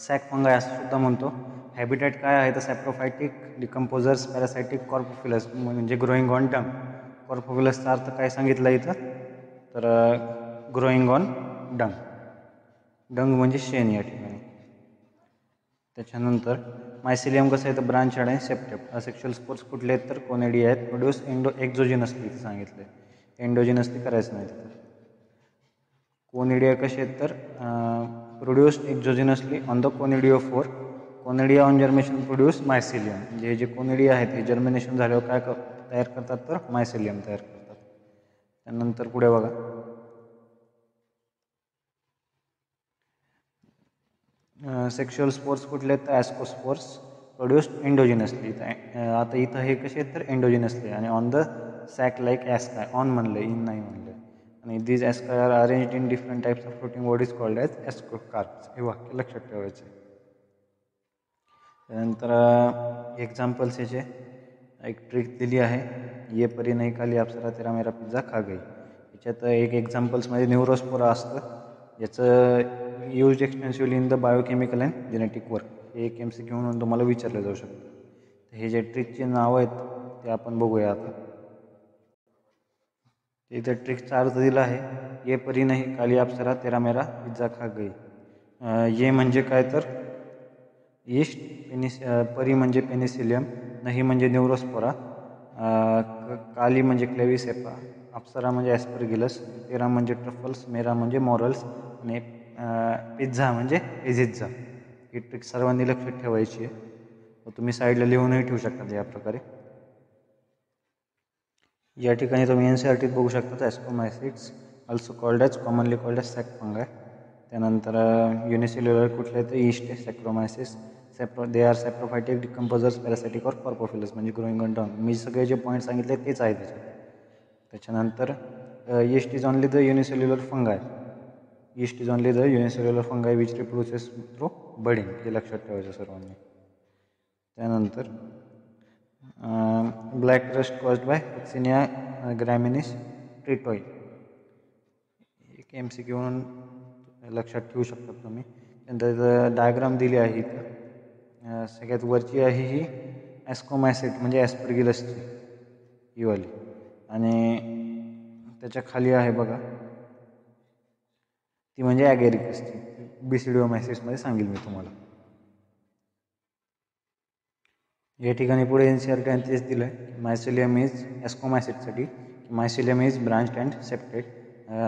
सॅक फंगाय असं सुद्धा म्हणतो. हॅबिटॅट काय आहे तर सॅप्रोफायटिक, डिकम्पोजर्स, पॅरासायटिक, कॉर्पोफिलस म्हणजे ग्रोईंग ऑन डंग. कॉर्पोफिलसचा अर्थ काय सांगितलं इथं तर ग्रोईंग ऑन डंग. डंग म्हणजे शेण या ठिकाणी. त्याच्यानंतर मायसिलियम कसं आहे तर ब्रांच आणि सेप्टेट. असेक्शुअल स्पोर्स कुठले आहेत तर कोनेडिया आहेत. प्रोड्यूस एक्झोजिनसली इथं सांगितलं आहे, एंडोजिनसली करायचं नाही तिथं. कोनेडिया कसे आहेत तर produced exogenously on the conidiophore. Conidia on germination produce mycelium. म्हणजे हे जे कोनेडिया आहेत हे जर्मिनेशन झाल्यावर काय तयार करतात तर मायसिलियम तयार करतात. त्यानंतर पुढे बघा, सेक्शुअल स्पोर्स कुठले आहेत तर ॲस्कोस्पोर्स प्रोड्यूस्ड एंडोजिनसली. आता इथं हे कसे आहेत तर एंडोजिनसली आणि on the sac like asci. काय ऑन म्हणलं, इन नाही म्हणलं. आणि these asci are arranged in different types of floating bodies called as ascocarps. हे वाक्य लक्षात ठेवायचे. त्यानंतर एक्झाम्पल्स याचे एक ट्रिक दिली आहे, ये परी नाही खाली अप्सरा तेरा मेरा पिझ्झा खा गई. याच्यात एक एक्झाम्पल्समध्ये न्यूरोस्पोरा असतं, याचं use extensively in the biochemical and genetic work. हे एक MCQ म्हणून तुम्हाला विचारलं जाऊ शकतं. हे जे ट्रिकचे नावं आहेत ते आपण बघूया आता. इथं ट्रिकचा अर्थ दिला आहे, ये परी नाही काली अप्सरा तेरा मेरा पिझ्झा खा गई. ये म्हणजे काय तर ईस्ट, परी म्हणजे पेनिसिलियम, नाही म्हणजे न्यूरोस्पोरा, काली म्हणजे क्लेविसेपा, अप्सरा म्हणजे ॲस्परगिलस, तेरा म्हणजे ट्रफल्स, मेरा म्हणजे मॉरल्स आणि पिझ्झा म्हणजे एझिझा. ही ट्रिक सर्वांनी लक्षात ठेवायची आहे. तुम्ही साईडला लिहूनही ठेवू शकता या प्रकारे. या ठिकाणी तुम्ही NCERTत बघू शकता ascomycetes also called as, commonly called as sac fungi. त्यानंतर युनिसेल्युलर कुठले तर ईस्ट आहे, Saccharomyces. They are saprophytic decomposers, parasitic or coprophilous म्हणजे ग्रोईंग ऑन डाऊन. मी सगळे जे पॉईंट सांगितले तेच आहे त्याच्यात. त्याच्यानंतर yeast is only the unicellular fungi. Yeast is only the unicellular fungi which reproduces through budding. हे लक्षात ठेवायचं सर्वांनी. त्यानंतर black rust caused by Puccinia graminis tritici. एक MCQ म्हणून लक्षात ठेवू शकता तुम्ही. त्यानंतर डायग्राम दिली आहे इथं. सगळ्यात वरची आहे ही ॲस्कोमॅसिड म्हणजे ॲस्परगिलसची ही वाली, आणि त्याच्या खाली आहे बघा ती म्हणजे ॲगॅरिकसची. बिसिडिओमायसिसमध्ये सांगेल मी तुम्हाला. या ठिकाणी पुढे NCERT आणि तेच दिलं आहे. मायसिलियम इज ॲस्कोमॅसिडसाठी mycelium is branched and septate.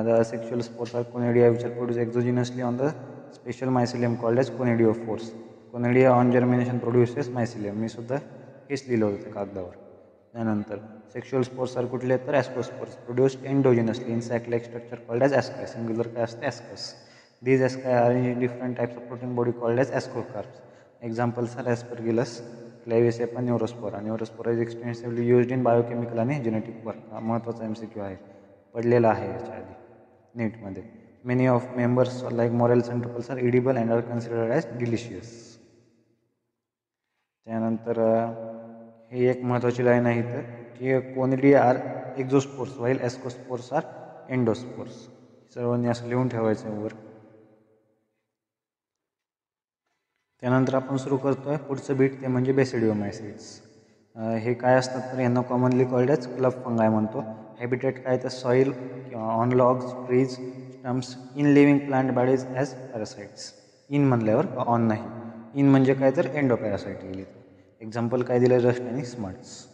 The sexual spores are conidia which are produce exogenously on the special mycelium called as conidiophores. Conidia on germination produces mycelium. मी सुद्धा हेच लिहिलं होतं कागदावर. त्यानंतर सेक्शुअल स्पोर्स आर कुठले तर ascospores produced endogenously in sac like structure called as asci. Singular काय असते ascus. These asci are in different types of protein body called as ascocarps. Examples are Aspergillus, Claviceps, Neurospora. Neurospora is extensively used in biochemical आणि genetic work. हा महत्त्वाचा MCQ आहे, पडलेला आहे याच्या आधी नीटमध्ये. Many of members like morels and truffles are edible and are considered as delicious. त्यानंतर ही एक महत्त्वाची लाईन आहे इथं की conidia are exospores while ascospores are endospores. सर्वांनी असं लिहून ठेवायचं वर. त्यानंतर आपण सुरू करतो आहे पुढचं बीट, ते म्हणजे बेसिडिओमायसिड्स. हे काय असतात तर यांना commonly called as club fungi म्हणतो. हॅबिटेट काय तर सॉईल किंवा on logs, trees, stumps, in living plant bodies as parasites. In म्हणल्यावर ऑन नाही. इन म्हणजे काय तर एंडो पॅरासाइट येईल. एक्झाम्पल काय दिलं, रस्ट आणि स्मट्स.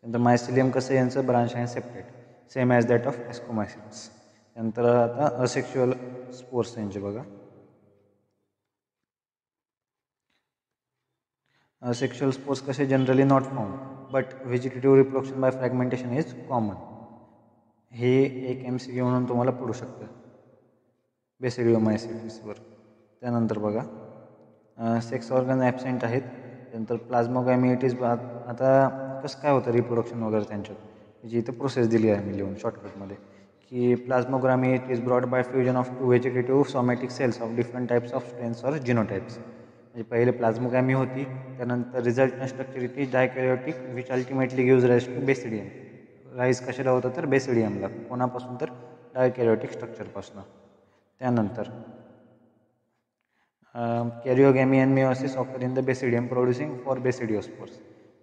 नंतर मायसिलियम कसं यांचं branch and septate same as that of ascomycetes. नंतर आता असेक्शुअल स्पोर्स यांचे बघा. सेक्शुअल स्पोर्स कसे generally not found but vegetative reproduction by fragmentation is common. हे एक MCQ म्हणून तुम्हाला पडू शकतं बेसिडिओमायसिड्सवर. त्यानंतर बघा सेक्स ऑर्गन ॲबसेंट आहेत. त्यानंतर प्लाझ्मोगॅमिएटीज. आता कसं काय होतं रिप्रोडक्शन वगैरे त्यांच्यात, जी इथं प्रोसेस दिली आहे मी लिहून शॉर्टकटमध्ये की plasmogamy is brought by fusion of two vegetative somatic cells of different types of strains or genotypes. म्हणजे पहिले प्लाझ्मोगॅमी होती, त्यानंतर resultant structure it is dikaryotic which ultimately gives rise to basidium. Rise कशाला होतं तर बेसिडियमला. कोणापासून तर डायकॅरियोटिक स्ट्रक्चरपासून. त्यानंतर karyogamy and meiosis occur in the basidium producing four basidiospores.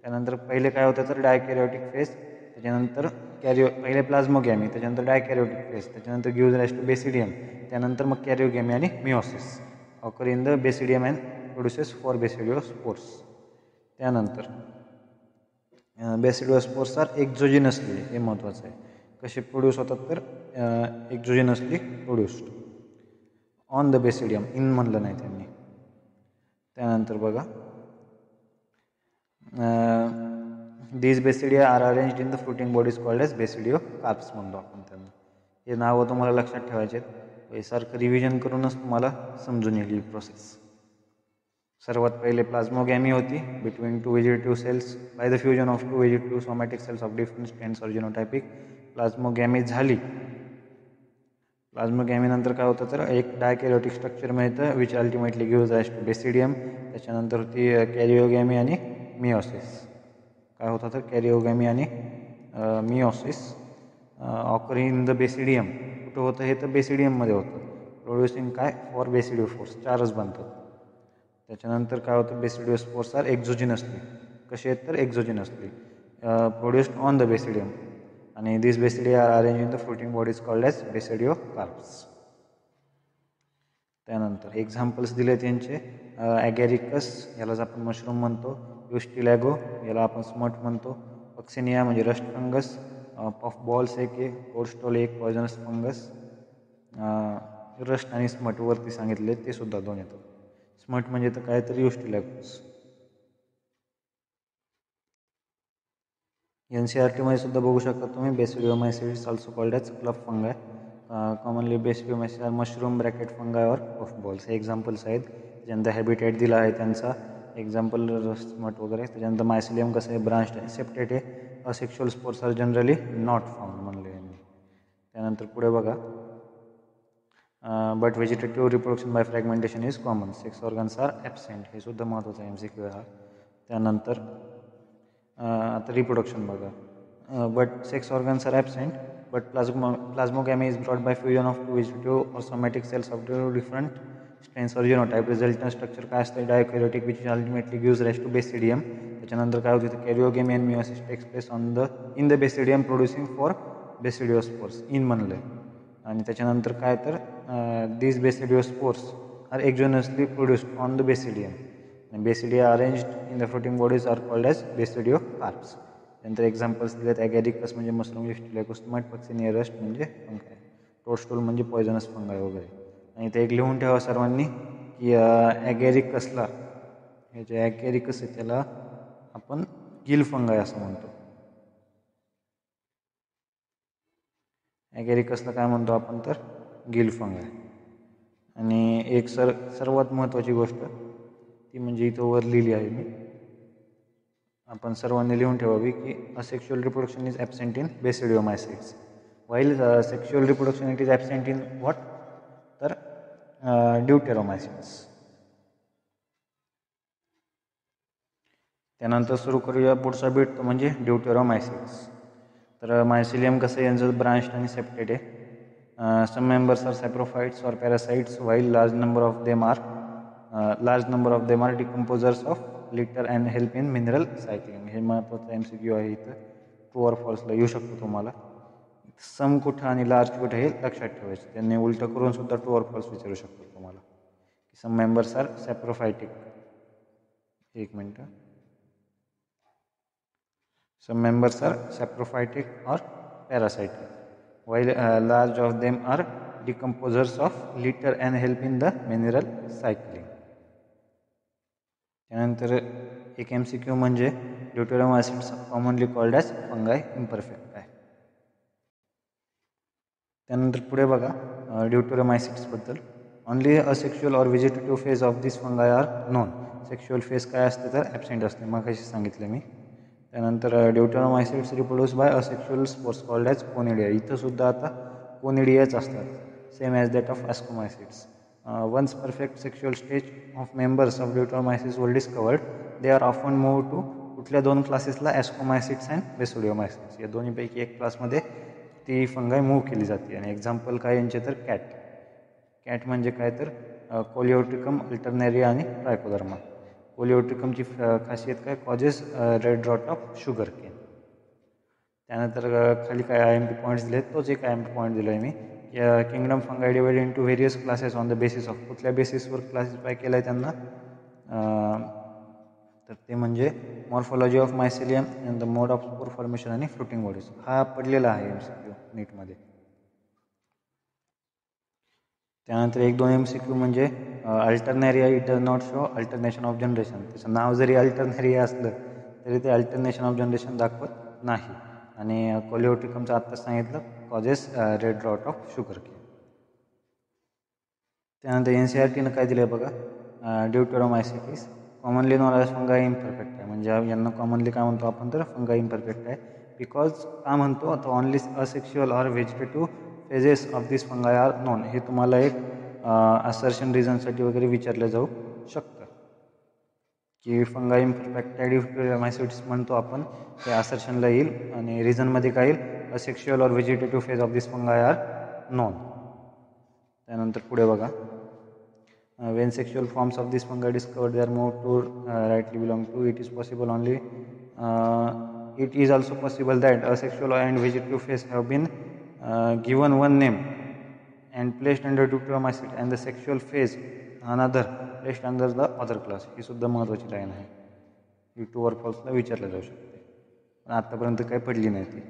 त्यानंतर पहिले काय होतं तर डायकॅरियोटिक फेज, त्याच्यानंतर पहिले प्लाझ्मोगॅमी, त्याच्यानंतर डायकॅरियोटिक फेज, त्याच्यानंतर गिव्ज राईज टू बेसिडियम, त्यानंतर मग कॅरिओगॅमी आणि meiosis occur in the basidium and produces four basidiospores. त्यानंतर बेसिडिओस्पोर्स आर एक्झोजिनसली. हे महत्त्वाचं आहे. कसे प्रोड्यूस होतात तर exogenously produced on the basidium. In म्हणलं नाही त्यांनी. त्यानंतर बघा these basidia are arranged in the fruiting bodies called as basidiocarps म्हणतो आपण त्यांना. हे नावं तुम्हाला लक्षात ठेवायचे आहेत. सारखं रिव्हिजन करूनच तुम्हाला समजून येईल ही प्रोसेस. सर्वात पहिले प्लाझ्मोगॅमी होती between two vegetative cells by the fusion of two vegetative somatic cells of different strains or genotypic. Plasmogamy झाली प्लाझ्मोगॅमीनंतर काय होतं तर एक डायकॅरियोटिक स्ट्रक्चर मिळतं which ultimately gives rise to basidium. त्याच्यानंतर ती कॅरिओगॅमी आणि मिओसिस. काय होतं तर कॅरिओगॅमी आणि meiosis occur in the basidium. कुठं होतं हे तर बेसिडियममध्ये होतं. प्रोड्युसिंग काय फॉर बेसिडिओस्पोर्स 4च बनतात. त्याच्यानंतर काय होतं बेसिडिओस्पोर्स आर एक्झोजिनसली. कसे आहेत तर exogenously produced on the basidium. आणि this basidia are arrange in the fruiting bodies called as basidiocarps. त्यानंतर एक्झाम्पल्स दिले त्यांचे ॲगॅरिकस यालाच आपण मशरूम म्हणतो. युस्टिलॅगो याला आपण स्मट म्हणतो. पक्सिनिया म्हणजे रस्ट फंगस. पफ बॉल्स एक कोर्स्टोल एक पॉयझनस फंगस. रस्ट आणि स्मट वरती सांगितले ते सुद्धा दोन येतात. स्मट म्हणजे तर काय तर युस्टिलॅगोस. NCERTमध्ये सुद्धा बघू शकता तुम्ही basidiomycetes also called as club fungi. Commonly basidiomycetes are mushroom bracket fungi or puff balls हे एक्झाम्पल्स आहेत. त्याच्यानंतर हॅबिटेट दिला आहे त्यांचा एक्झाम्पल स्मट वगैरे. त्याच्यानंतर मायसिलियम कसं आहे ब्रांच सेप्टेट आहे. Asexual spores are generally not found म्हणले यांनी. त्यानंतर पुढे बघा but vegetative reproduction by fragmentation is common. Sex organs are absent हे सुद्धा महत्त्वाचं MCQ आहे हा. त्यानंतर आता रिप्रोडक्शन बघा but sex organs are absent but plasmogamy is brought by fusion of two vegetative or somatic cells of different strains or genotype. Resultant structure काय असतं dikaryotic which ultimately gives rise to basidium. त्याच्यानंतर काय होतं karyogamy and meiosis takes place in the basidium producing four basidiospores in म्हणलं आहे. आणि त्याच्यानंतर काय तर this basidiospores are exogenously produced on the basidium. Basidia arranged in the fruiting bodies are called as basidiocarps. त्यानंतर examples दिलेत agaricus म्हणजे mushroom युस्टिलॅगोस्टमॅट. Puccinia rust म्हणजे फंगाय. टोडस्टूल म्हणजे पॉयझनस फंगाय वगैरे. आणि ते एक लिहून ठेवा सर्वांनी की ॲगॅरिकसला हे जे ॲगॅरिकस आहे त्याला आपण गिल फंगाय असं म्हणतो. ॲगॅरिकसला काय म्हणतो आपण तर गिल फंगाय. आणि एक सर्वात महत्त्वाची गोष्ट ती म्हणजे इथं वर लिहिली आहे मी आपण सर्वांनी लिहून ठेवावी की asexual reproduction is absent in basidiomycetes while sexual reproduction it is absent in what तर ड्यूटेरोमायसिड्स. त्यानंतर सुरू करूया पुढचा बीट तो म्हणजे ड्यूटेरोमायसिड्स. तर मायसिलियम कसं यांचं ब्रांच आणि सेप्टेड आहे. सम members are saprophytes or parasites while large number of them are decomposers of litter and help in mineral cycling. हे महत्त्वाचं MCQ आहे इथं. ट्रू ऑर फॉल्सला येऊ शकतो तुम्हाला. सम कुठं आणि लार्ज कुठं हे लक्षात ठेवायचं. त्यांनी उलटं करून सुद्धा ट्रू ऑर फॉल्स विचारू शकतो तुम्हाला. Some members are saprophytic. एक मिनटं. Some members are saprophytic or parasitic, while large of them are decomposers of litter and help in the mineral cycling. त्यानंतर एक MCQ म्हणजे deuteromycetes commonly called as fungi imperfect आहे. त्यानंतर पुढे बघा ड्यूटेरोमायसिड्सबद्दल. Only asexual or vegetative phase of this fungi are known. Sexual phase काय असते तर ॲबसेंट असते मग कशी सांगितलं मी. त्यानंतर deuteromycetes reproduce by asexual spores called as conidia. इथं सुद्धा आता कोनिडियाच असतात same as that of ascomycetes. Once perfect sexual stage of members of deuteromycetes were discovered they are often move to कुठल्या दोन क्लासेसला ॲस्कोमायसिड्स अँड बेसिडिओमायसिड्स. या दोन्हीपैकी एक क्लासमध्ये ती फंगाय मूव्ह केली जाते. आणि एक्झाम्पल काय यांचे तर कॅट म्हणजे काय तर कोलिओट्रिकम अल्टरनेरिया आणि ट्रायकोडर्मा. कोलिओट्रिकमची खासियत काय causes red rot of sugar cane. त्यानंतर खाली काय IMP पॉईंट्स दिले तोच एक IMP पॉईंट दिला आहे मी. Kingdom fungi divide into various classes on the basis of कुठल्या बेसिसवर क्लासिफाय केलं आहे त्यांना तर ते म्हणजे morphology of mycelium and the mode of spore formation आणि फ्रुटिंग बॉडीज. हा पडलेला आहे MCQ नीटमध्ये. त्यानंतर एक दोन MCQ म्हणजे Alternaria it does not show alternation of generation. त्याचं नाव जरी अल्टरनेरिया असलं तरी ते अल्टरनेशन ऑफ जनरेशन दाखवत नाही. आणि कोलिओट्रिकमचं आत्ताच सांगितलं causes red rot of sugar cane. त्यानंतर NCERTनं काय दिलं आहे बघा deuteromycetes commonly known as fungi imperfect आहे. म्हणजे यांना कॉमनली काय म्हणतो आपण तर फंगाय इम्परफेक्ट आहे. बिकॉज का म्हणतो आता only asexual or vegetative phases of this fungi are known. हे तुम्हाला एक असर्शन रिझनसाठी वगैरे विचारलं जाऊ शकतं की फंगाई इम्परफेक्ट ड्यूटेरोमायसिट्स म्हणतो आपण, ते असर्शनला येईल आणि रिझनमध्ये काय येईल, asexual or vegetative phase of this fungi are known. त्यानंतर पुढे बघा, when sexual forms of this fungi discovered they are moved to rightly belong to, it is possible only it is also possible that a sexual and vegetative phase have been given one name and placed under deuteromycete and the sexual phase another placed under the other class. ही सुद्धा महत्त्वाची line आहे, ही true or फॉल्सला विचारलं जाऊ शकते, पण आत्तापर्यंत काही पडली नाही ती.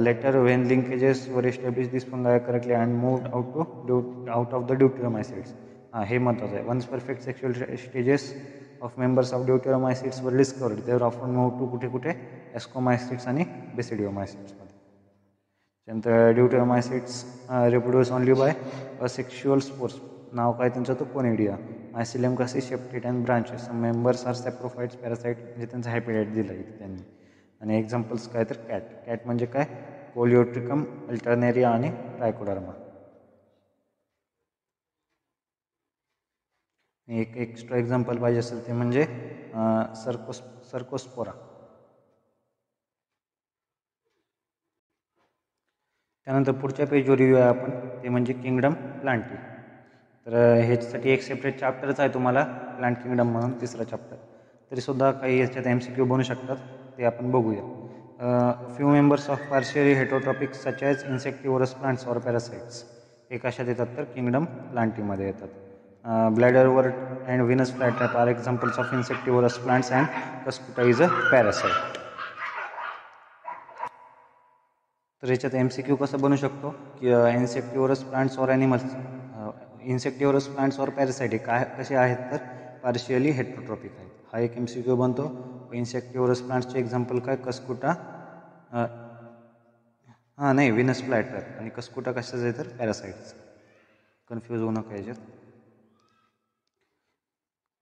Later when linkages were establish this fungi correctly and moved out of the deuteromycetes. हे महत्त्वाचं आहे. Once perfect sexual stages of members of deuteromycetes were discovered they were often move to कुठे कुठे, एस्कोमायसिट्स आणि बेसिडिओमायसिट्समध्ये. त्यानंतर deuteromycetes reproduce only by a sexual spores. नाव काय त्यांचं, तो कोनिडिया. मायसिलियम कसी septate and branches. Members are saprophytes parasite, म्हणजे त्यांचा हॅपिटाइट दिला इथे त्यांनी. आणि एक्झाम्पल्स काय तर कॅट. कॅट म्हणजे काय, कोलिओट्रिकम, अल्टरनेरिया आणि ट्रायकोडर्मा. एक एक्स्ट्रा एक्झाम्पल पाहिजे असेल ते म्हणजे सर्कोस्पोरा. त्यानंतर पुढच्या पेजवर येऊया आपण, ते म्हणजे किंगडम प्लांटी. तर ह्याच्यासाठी एक सेपरेट चॅप्टरच आहे तुम्हाला, प्लांट किंगडम म्हणून, तिसरा चॅप्टर. तरीसुद्धा काही याच्यात MCQ बनू शकतात, ते आपण बघूया. Few members of partially heterotrophic such as insectivorous plants or parasites. हे कशात येतात तर किंगडम प्लांटीमध्ये येतात. Bladderwort and Venus flytrap are examples of insectivorous plants and Cuscuta is a parasite. तर याच्यात MCQ कसं बनू शकतो की insectivorous plants or animals, insectivorous plants or parasite हे काय कसे आहेत तर पार्शियली हेटरोट्रॉपिक आहेत. हा एक MCQ बनतो. इन्सेक्टिव्हरस प्लांट्सचे एक्झाम्पल काय, कस्कुटा, नाही व्हिनस फ्लायट्रॅप, आणि कस्कुटा कशाचं आहे तर पॅरासाइट्स. कन्फ्यूज होऊ नका याच्यात.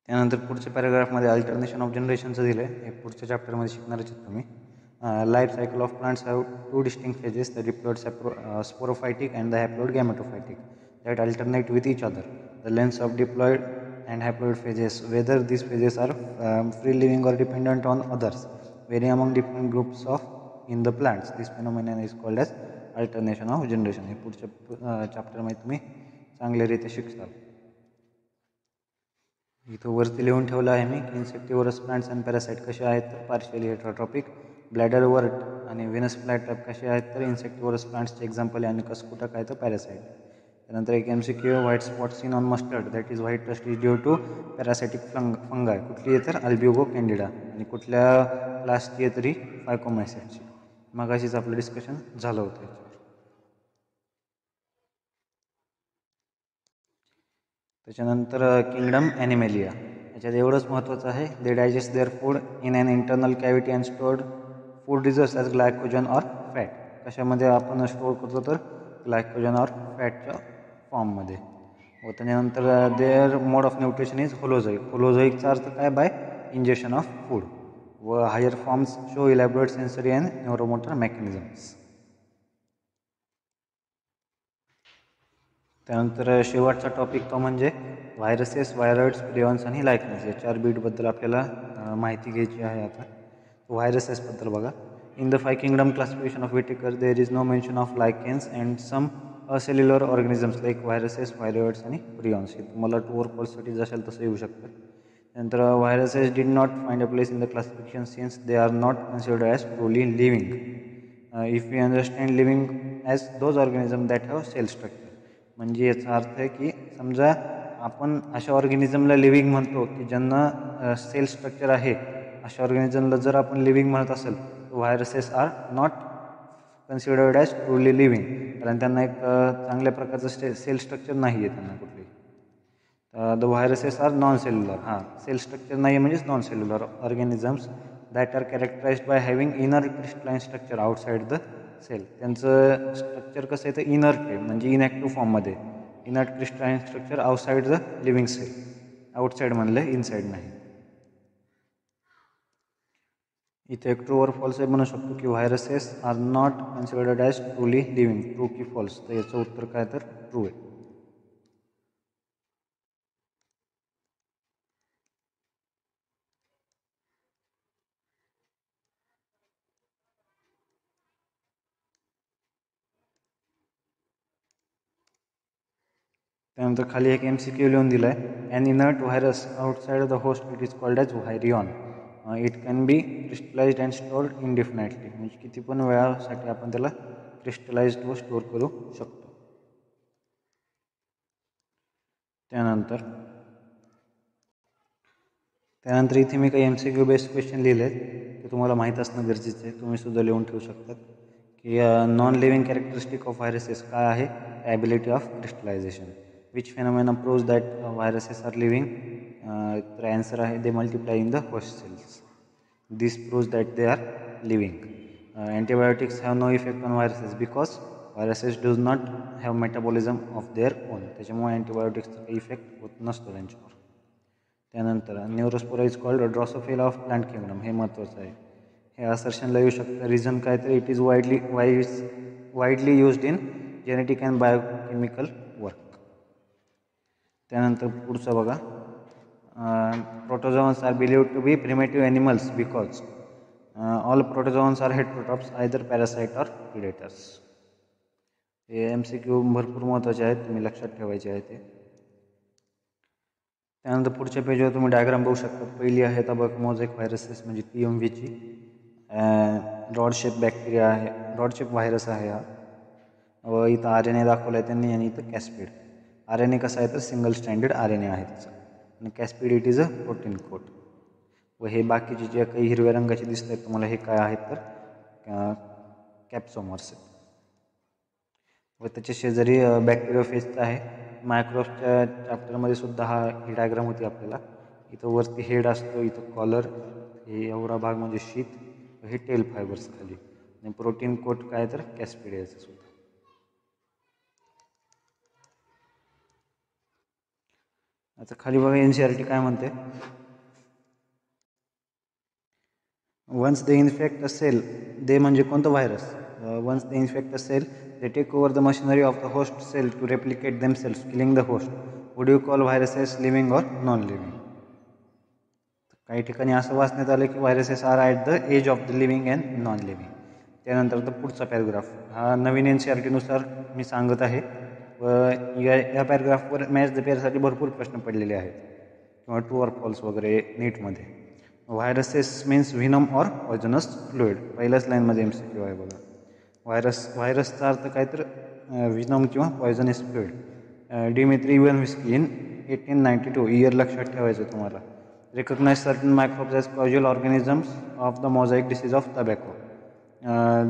त्यानंतर पुढच्या पॅराग्राफमध्ये अल्टरनेशन ऑफ जनरेशनचं दिलं आहे, हे पुढच्या चॅप्टरमध्ये शिकणारच आहेत तुम्ही. Life cycle of plants have two distinct phases, the diploid sporophytic and the haploid gametophytic that alternate with each other. The lengths of diploid and haploid phases, whether these phases are free living or dependent on others, vary among different groups of in the plants. This phenomenon is called as alternation of generation. हे पुढच्या चॅप्टरमध्ये तुम्ही चांगल्यारीत्या शिकताल. इथं वरती लिहून ठेवलं आहे मी की इन्सेक्टिव्हरस प्लांट्स अँड पॅरासाइट कसे आहेत तर पार्शियली हेटरोट्रॉपिक. ब्लॅडरवर्ट आणि व्हिनस फ्लायट्रॅप कसे आहेत तर इन्सेक्टिव्हरस प्लांट्सचे एक्झाम्पल आहे, आणि कस्कुटा काय तर पॅरासाइट. त्यानंतर एक MCQ, white spot seen on mustard that is white rust is due to parasitic fungi. कुठली आहे तर अल्ब्युगो कॅन्डिडा, आणि कुठल्या क्लासची आहे तरी फायकोमायसिटची. मगाशीच आपलं डिस्कशन झालं होतं याच्यावर. त्याच्यानंतर किंगडम ॲनिमेलिया. याच्यात एवढंच महत्त्वाचं आहे, they digest their food in an internal cavity and stored food reserves as glycogen or fat. कशामध्ये आपण स्टोअर करतो तर ग्लायकोजन ऑर फॅटच्या फॉर्ममध्ये. व त्याच्यानंतर their mode of nutrition is holozoic. होलोझोईकचा अर्थ काय, बाय इंजेक्शन ऑफ फूड. व higher forms show elaborate sensory and neuromotor mechanisms. त्यानंतर शेवटचा टॉपिक तो म्हणजे व्हायरसेस, व्हायरॉइड्स, प्रियॉन्स आणि लायकनेस. या 4 बीटबद्दल आपल्याला माहिती घ्यायची आहे. आता व्हायरसेसबद्दल बघा. In the 5 kingdom classification of Whittaker there is no mention of lichens and some acellular organisms like viruses, viroids आणि प्रियॉन्स. हे तुम्हाला टू और फॉल्ससाठी जशाल तसं येऊ शकतं. त्यानंतर viruses did not find a place in the classification since they are not considered as truly living. If we understand living as those organism that have cell structure. म्हणजे याचा अर्थ आहे की समजा आपण अशा ऑर्गॅनिझमला लिव्हिंग म्हणतो की ज्यांना सेल स्ट्रक्चर आहे, अशा ऑर्गॅनिझमला जर आपण लिव्हिंग म्हणत असेल तर viruses are not considered as truly living, कारण त्यांना एक चांगल्या प्रकारचं सेल स्ट्रक्चर नाही आहे त्यांना कुठली. The viruses are non cellular. Cell structure नाही आहे म्हणजेच non cellular organisms that are characterised by having inner crystalline structure outside the cell. त्यांचं स्ट्रक्चर कसं आहे तर इनर्ट आहे, म्हणजे इनॅक्टिव्ह फॉर्ममध्ये. Inert crystalline structure outside the living cell. Outside म्हणलं, इनसाइड नाही. इथे एक ट्रू और फॉल्स हे म्हणू शकतो की viruses are not considered as truly living. True की फॉल्स? तर याचं उत्तर काय तर ट्रू आहे. त्यानंतर खाली एक MCQ लिहून दिला आहे. An inert virus outside the host it is called as virion. It can be crystallized and stored indefinitely. म्हणजे किती पण वेळासाठी आपण त्याला क्रिस्टलाइज्ड व स्टोअर करू शकतो. त्यानंतर इथे मी काही MCQ बेस्ड क्वेश्चन लिहिले आहेत ते तुम्हाला माहीत असणं गरजेचं आहे. तुम्ही सुद्धा लिहून ठेवू शकतात की non living characteristic of viruses काय आहे? Ability of crystallization. Which phenomena proves that viruses are living? तर ॲन्सर आहे they multiply in the host cells. This proves that they are living. Antibiotics have no effect on viruses because viruses does not have metabolism of their own. त्याच्यामुळे अँटीबायोटिक्सचा काही effect होत नसतो त्यांच्यावर. त्यानंतर Neurospora is called Drosophila of plant kingdom. हे महत्त्वाचं आहे. हे असर्शनला येऊ शकतं. रिझन काय तर it is widely used in genetic and biochemical work. त्यानंतर पुढचं बघा. Protozoans are believed to be primitive animals because all protozoans are heterotrophs either parasite or predators. हे MCQ भरपूर महत्त्वाचे आहेत, तुम्ही लक्षात ठेवायचे आहे ते. त्यानंतर पुढच्या पेजवर तुम्ही डायग्राम बघू शकता. पहिली आहे तबक मोझॅक व्हायरसेस म्हणजे TMVची. रॉडशेप बॅक्टेरिया आहे, रॉडशेप व्हायरस आहे हा. व इथं RNA दाखवला आहे त्यांनी आणि इथं कॅस्पिड. RNA कसा आहे तर सिंगल स्टँडर्ड RNA आहे त्याचा. आणि capsid it is a protein coat. व हे बाकीचे जे काही हिरव्या रंगाचे दिसत आहेत तुम्हाला हे काय आहेत तर कॅप्सोमर्स आहेत. व त्याच्या शेजारी बॅक्टेरियोफेजचा आहे. मायक्रोब्सच्या चॅप्टरमध्ये सुद्धा ही डायग्राम होती आपल्याला. इथं वरती हेड असतो, इथं कॉलर, हे एवढा भाग म्हणजे शीत, हे टेल फायबर्स खाली. आणि प्रोटीन कोट काय तर कॅस्पिड याचं सुद्धा. आता खाली बघा NCERT काय म्हणते. Once they infect a cell, they म्हणजे कोणतं virus. Once they infect a cell they take over the machinery of the host cell to replicate themselves killing the host. Would you call viruses living or non living? काही ठिकाणी असं वाचण्यात आलं की viruses are at the edge of the living and non living. त्यानंतर पुढचा paragraph हा नवीन NCERTनुसार मी सांगत आहे. व या पॅराग्राफवर मॅच द पेअरसाठी भरपूर प्रश्न पडलेले आहेत किंवा ट्रू ऑर फॉल्स वगैरे नीटमध्ये. Viruses means venom or poisonous fluid. पहिल्याच लाईनमध्ये MCQ आहे बघा. व्हायरसचा अर्थ काय तर व्हिनम किंवा poisonous fluid. Dmitri Ivanowsky in 1892 year लक्षात ठेवायचं तुम्हाला. Recognise certain microbes as causal organisms of the mosaic disease of tobacco.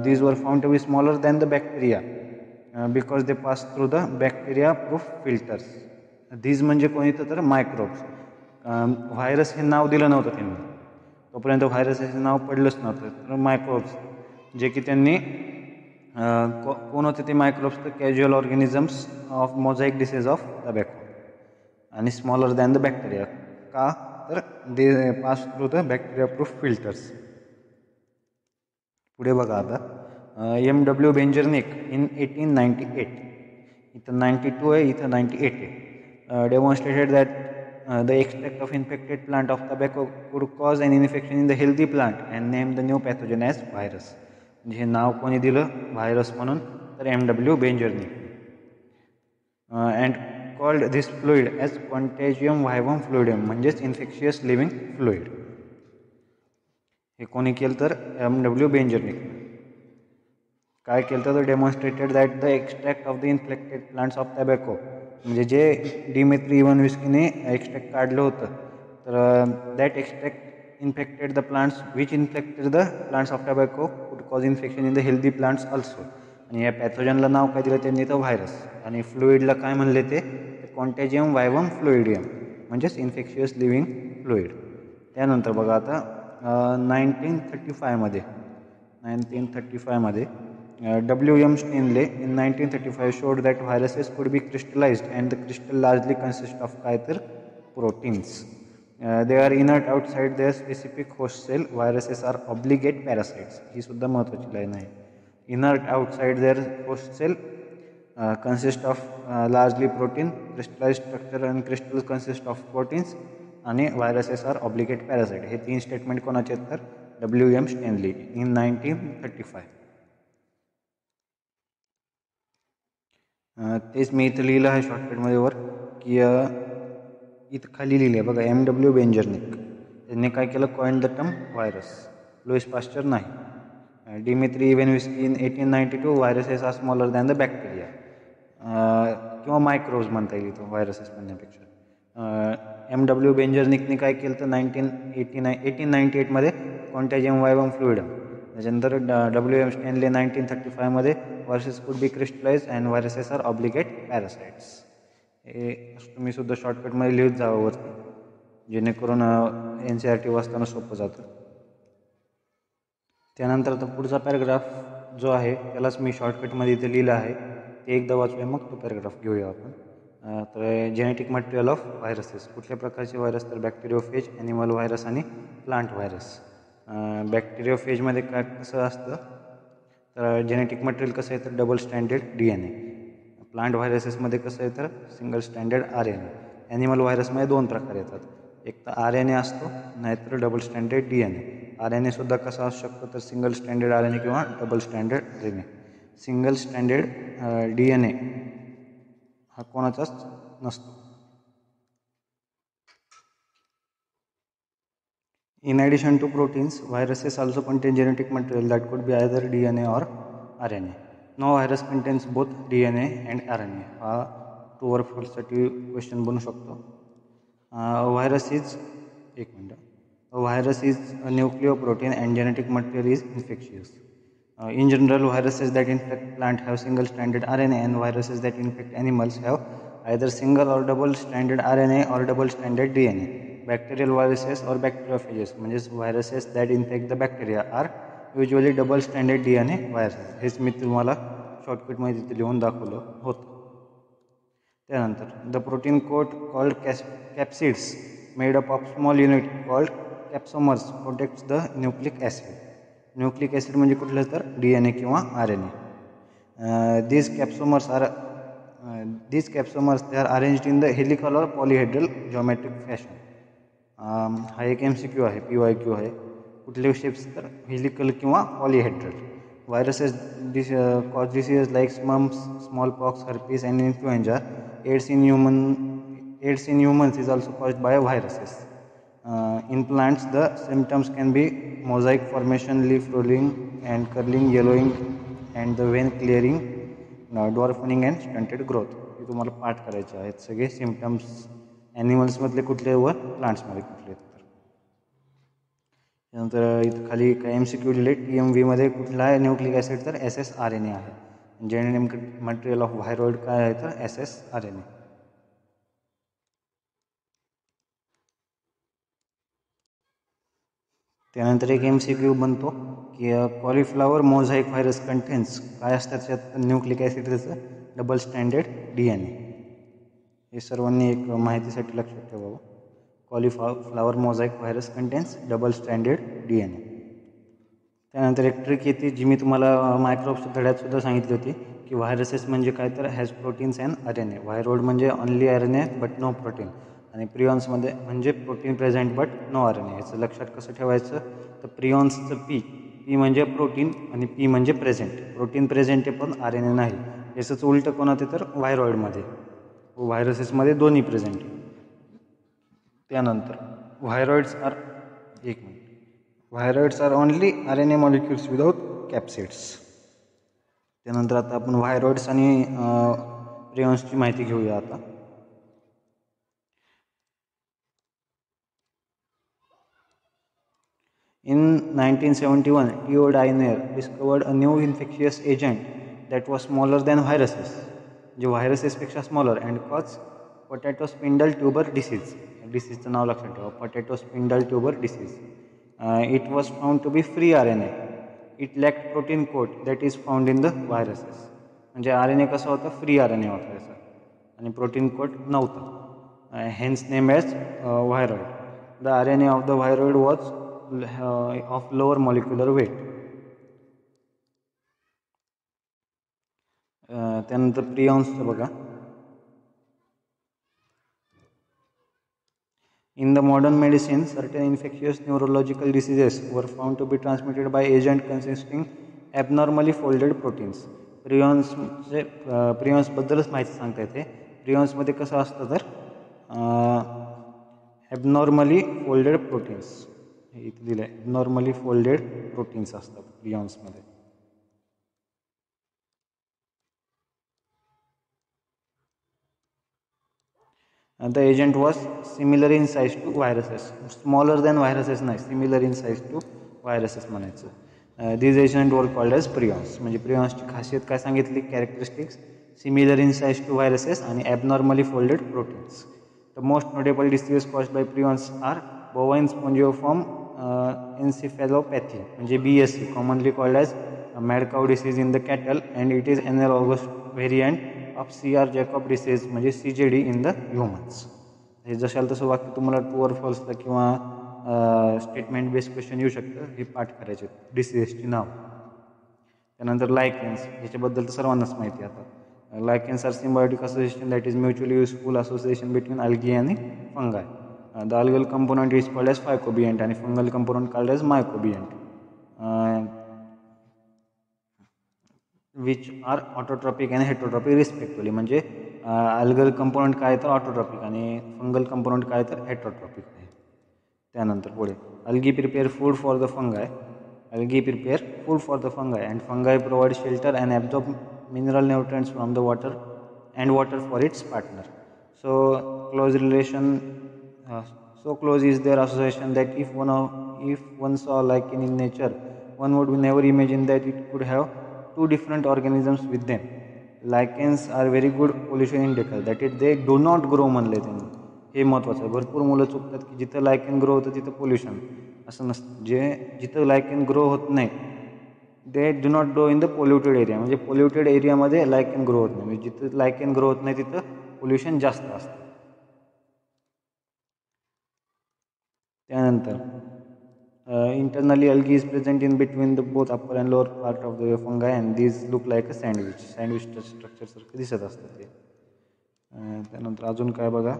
these were found to be smaller than the bacteria because they pass through the bacteria proof filters. these म्हणजे कोणतं तर microbes. Virus हे नाव दिलं नव्हतं त्यांनी, तोपर्यंत virus हे नाव पडलंच नव्हतं. तर मायक्रोब्स जे की त्यांनी कोण होते ते मायक्रोब्स तर causal organisms of mosaic disease of tobacco. आणि स्मॉलर दॅन द बॅक्टेरिया का तर they pass through the bacteria proof filters. पुढे बघा आता. MW बेंजरनिक इन 1898, इथं 92 आहे, इथं 98 आहे. Demonstrated that the extract of infected plant of tobacco could cause an infection in the healthy plant and name the new pathogen as virus. म्हणजे हे नाव कोणी दिलं व्हायरस म्हणून तर MW Beijerinck. And called this fluid as contagium vivum fluidum म्हणजेच infectious living fluid. हे कोणी केलं तर MW बेंजरनिक. काय केलं तर demonstrated that the extract of the infected plants of tobacco, म्हणजे जे डिमित्री इवन विस्कीने एक्स्ट्रॅक्ट काढलं होतं तर that extract infected the plants which infected the plants of tobacco could cause infection in the healthy plants also. आणि या पॅथोजनला नाव काय दिलं त्यांनी तर व्हायरस. आणि फ्लुइडला काय म्हणले ते कॉन्टॅजियम व्हायवम फ्लुइडियम म्हणजेच इन्फेक्शियस लिव्हिंग फ्लुइड. त्यानंतर बघा आता 1935मध्ये WM Stanley in 1935 showed that viruses could be crystallized and the crystal largely consist of काय तर proteins. They are inert outside their specific host cell. Viruses are obligate parasites. ही सुद्धा महत्त्वाची line आहे. Inert outside their host cell consist of largely protein, crystallized structure and crystals consist of proteins, आणि viruses are obligate parasite. हे 3 statement कोणाचे आहेत तर WM Stanley in 1935. तेच मी इथं लिहिलं आहे शॉर्टकटमध्ये वर की इथं खाली लिहिले बघा MW बेंजरनिक त्यांनी काय केलं, coin the term virus. Louis Pasteur नाही. Dmitri Ivanovsky in 1892 viruses are smaller than the bacteria. किंवा मायक्रोज म्हणता येईल इथं व्हायरसेस म्हणण्यापेक्षा. MW बेंजरनिकने काय केलं तर 1898मध्ये कॉन्टॅजियम वायवम फ्लुइडम. त्याच्यानंतर WM स्टॅनले 1935मध्ये viruses could be crystallize and viruses are obligate parasites. हे तुम्ही सुद्धा शॉर्टकटमध्ये लिहित जावं वरती जेणेकरून NCERT वाचताना सोपं जातं. त्यानंतर आता पुढचा पॅराग्राफ जो आहे त्यालाच मी शॉर्टकटमध्ये इथे लिहिलं आहे, ते एकदा वाचूया मग तो पॅराग्राफ घेऊया आपण. तर जेनेटिक मटेरियल ऑफ व्हायरसेस. कुठल्या प्रकारचे व्हायरस तर बॅक्टेरियोफेज, ॲनिमल व्हायरस आणि प्लांट व्हायरस. बॅक्टेरियोफेजमध्ये काय कसं असतं तर जेनेटिक मटेरियल कसं आहे तर डबल स्टँडर्ड DNA. प्लांट व्हायरसेसमध्ये कसं आहे तर सिंगल स्टँडर्ड RNA. ॲनिमल व्हायरसमध्ये 2 प्रकार येतात, एक तर RNA असतो नाहीतर डबल स्टँडर्ड DNA. RNA सुद्धा कसा असू शकतो तर सिंगल स्टँडर्ड RNA किंवा double standard RNA. Single standard DNA हा कोणाचाच नसतो. In addition to proteins, viruses also contain genetic material that could be either DNA or RNA. No virus contains both DNA and RNA. हा true और फॉल्ससाठी question बनू शकतो. Virus is a virus is a nucleoprotein and genetic material is infectious. In general, viruses that infect plant have single stranded RNA and viruses that infect animals have either single or double stranded RNA or double stranded DNA. Bacterial viruses or bacteriophages म्हणजेच viruses that infect the bacteria are usually double stranded DNA viruses. हेच मी तुम्हाला शॉर्टकटमध्ये तिथे लिहून दाखवलं होतं. त्यानंतर the protein coat called capsids made up of small unit called capsomers protects the nucleic acid. Nucleic acid म्हणजे कुठलं तर DNA किंवा RNA. These capsomers they are arranged in the helical or polyhedral geometric fashion. हा एक MCQ आहे, PYQ आहे. कुठले shapes तर हेलिकल किंवा polyhedral. Viruses cause disease like mumps, smallpox, herpes and influenza. AIDS in humans is also caused by viruses. In plants, the symptoms can be mosaic formation, leaf rolling and curling, yellowing and the vein clearing, dwarfing and stunted growth. हे तुम्हाला पाठ करायचे आहेत सगळे symptoms ॲनिमल्समधले कुठले व प्लांट्समध्ये कुठले. त्यानंतर इथं खाली काय MCQ दिले. TMVमध्ये कुठला आहे न्यूक्लिक ॲसिड तर ssRNA आहे. जेनेटिक मटेरियल ऑफ व्हायरॉइड काय आहे तर ssRNA. त्यानंतर एक MCQ बनतो की कॉलीफ्लॉवर मोझाईक व्हायरस कंटेन्स काय असतात त्यात न्यूक्लिक ॲसिड त्याचं डबल स्टँडर्ड DNA. हे सर्वांनी एक माहितीसाठी लक्षात ठेवावं. Cauliflower mosaic virus contains double standard DNA. त्यानंतर एक ट्रिक येते जी मी तुम्हाला मायक्रोब्स धड्यात सुद्धा सांगितली होती की व्हायरसेस म्हणजे काय तर has proteins and RNA. Viroid म्हणजे only RNA but no protein. आणि प्रियॉन्समध्ये म्हणजे protein present but no RNA. याचं लक्षात कसं ठेवायचं तर प्रियॉन्सचं पी म्हणजे प्रोटीन आणि पी म्हणजे प्रेझेंट. प्रोटीन प्रेझेंट आहे पण RNA नाही. याचंच उलटं कोणाचं तर व्हायरॉइडमध्ये, व्हायरसेसमध्ये दोन्ही प्रेझेंट. त्यानंतर viroids are only RNA molecules without capsids. त्यानंतर आता आपण व्हायरॉइड्स आणि प्रियॉन्सची माहिती घेऊया आता. In 1971, Theo Diner discovered a new infectious agent that was smaller than viruses. जे व्हायरसेसपेक्षा smaller and cause potato spindle tuber disease. डिसीजचं नाव लक्षात ठेवा, potato spindle tuber disease. It was found to be free RNA. It lacked protein coat that is found in the viruses. म्हणजे RNA कसा होता, free RNA होता याचा आणि प्रोटीन कोट नव्हता. Hence name as viroid. The RNA of the viroid was of lower molecular weight. त्यानंतर प्रियॉन्सचं बघा. In the modern medicine, certain infectious neurological diseases were found to be transmitted by agent consisting abnormally folded proteins. प्रियॉन्सबद्दलच माहिती सांगता येते. प्रियॉन्समध्ये कसं असतं तर ॲबनॉर्मली folded proteins, इथे दिलं आहे, ॲबनॉर्मली फोल्डेड प्रोटीन्स असतात प्रियॉन्समध्ये. The agent was similar in size to viruses, smaller than viruses नाही, similar in size to viruses म्हणायचं. These agents were called as prions. म्हणजे प्रियॉन्सची खासियत काय सांगितली, characteristics similar in size to viruses आणि abnormally folded proteins. The most notable diseases caused by prions are bovine spongiform encephalopathy म्हणजे BSE, commonly called as mad cow disease in the cattle, and it is analogous variant of CR Jacob disease म्हणजे CJD in the humans. हे जशाल तसं वाक्य तुम्हाला true और फॉल्सला किंवा statement based question येऊ शकतं, हे पाठ करायचे डिसीजेसची नाव. त्यानंतर लायकेन्स, ह्याच्याबद्दल तर सर्वांनाच माहिती आहे आता. Lichens are symbiotic association that is mutually useful association between algae आणि fungi. The algal component is called as phycobiont आणि fungal component called as mycobiont, which are autotrophic and heterotrophic respectively. म्हणजे algal component काय तर autotrophic आणि fungal component काय तर heterotrophic आहे. त्यानंतर पुढे algae prepare food for the फंगाय. Algae prepare food for the fungi, and fungi provide shelter and absorb mineral nutrients from the water and water for its partner. So close relation, so close is their association that if one saw lichen in nature, one would never imagine that it could have two different organisms with them. Lichens are very good pollution indicator, that is they do not grow म्हणले त्यांनी. हे महत्त्वाचं आहे. भरपूर मुलं चुकतात की जिथं लायकेन ग्रो होतं तिथं पोल्युशन, असं नसतं. जिथं लायकेन ग्रो होत नाही they do not grow in the polluted area, म्हणजे पोल्युटेड एरियामध्ये लायकेन ग्रो होत नाही, म्हणजे जिथं लायकेन ग्रो होत नाही तिथं पोल्युशन जास्त असतं. त्यानंतर internally algae is present in between the both upper and lower part of the fungi and these look like a sandwich स्ट्रक्चरसारखं दिसत असतं ते. त्यानंतर अजून काय बघा,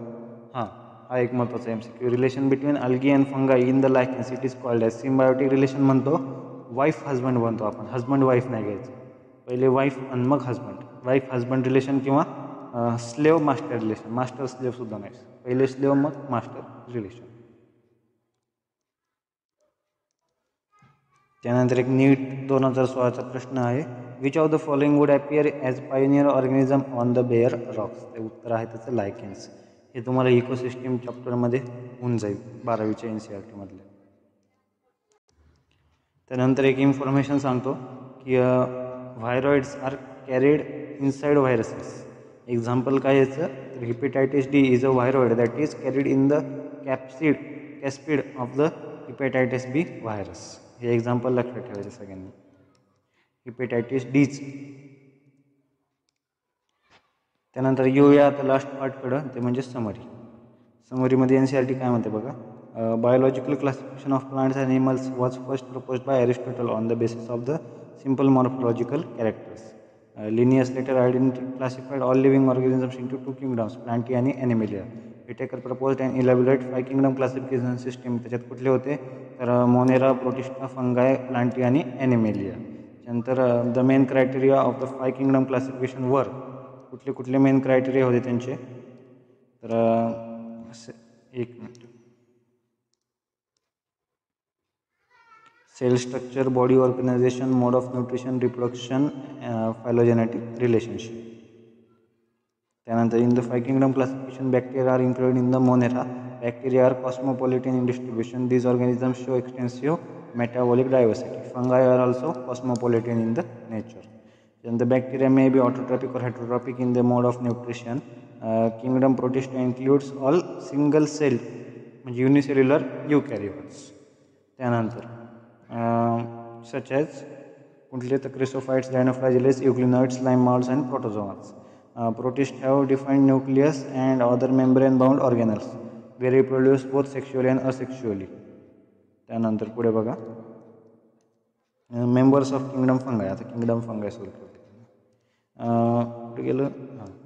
हा एक महत्त्वाचा MCQ. Relation between algae and fungi in the lichens it is called as symbiotic relation म्हणतो, वाईफ हजबंड म्हणतो आपण. हजबंड वाईफ नाही घ्यायचं, पहिले वाईफ आणि मग हजबंड. वाईफ हजबंड रिलेशन किंवा slave master relation, master slave सुद्धा नाही, पहिले स्लेव मग मास्टर रिलेशन. त्यानंतर एक नीट 2016चा प्रश्न आहे, which of the following would appear as pioneer organism on the bare rocks. ते उत्तर आहे त्याचं लायकेन्स. हे तुम्हाला इकोसिस्टीम चॅप्टरमध्ये होऊन जाईल 12वीच्या NCERT मधले. त्यानंतर एक इन्फॉर्मेशन सांगतो की viroids are carried inside viruses. Example काय याचं, hepatitis D is a viroid that is carried in the capsid of the hepatitis B virus. हे एक्झाम्पल लक्षात ठेवायचे सगळ्यांनी, हिपॅटायटिस Dच. त्यानंतर येऊया आता लास्ट पार्टकडं, ते म्हणजे समरी. समरीमध्ये NCERT काय म्हणते बघा, biological classification of plants and animals was first proposed by Aristotle on the basis of the simple morphological characters. Linnaeus later classified all living organisms into 2 kingdoms, plantae आणि animalia. Whittaker proposed and elaborate 5 kingdom classification system. त्याच्यात कुठले होते तर Monera, Protista, fungi, plantae आणि animalia. त्यानंतर the main criteria of the 5 kingdom classification were, कुठले कुठले main criteria होते त्यांचे, तर एक minute, cell structure, body organisation, mode of nutrition, reproduction, phylogenetic relationship. त्यानंतर in the 5 kingdom classification bacteria are included in the Monera. Bacteria are cosmopolitan in distribution. These organisms show extensive metabolic diversity. Fungi are also cosmopolitan in the nature. Then the bacteria may be autotrophic or heterotrophic in the mode of nutrition. Kingdom Protista includes all single cell म्हणजे unicellular eukaryotes. त्यानंतर such as कुठले तर chrysophytes, dinoflagellates, euglenoids, slime moulds and protozoans. Protists have defined nucleus and other membrane bound organelles. They reproduce both sexually and asexually. त्यानंतर पुढे बघा members of kingdom फंगाय. आता kingdom फंगाय सुरू करते. कुठे गेलं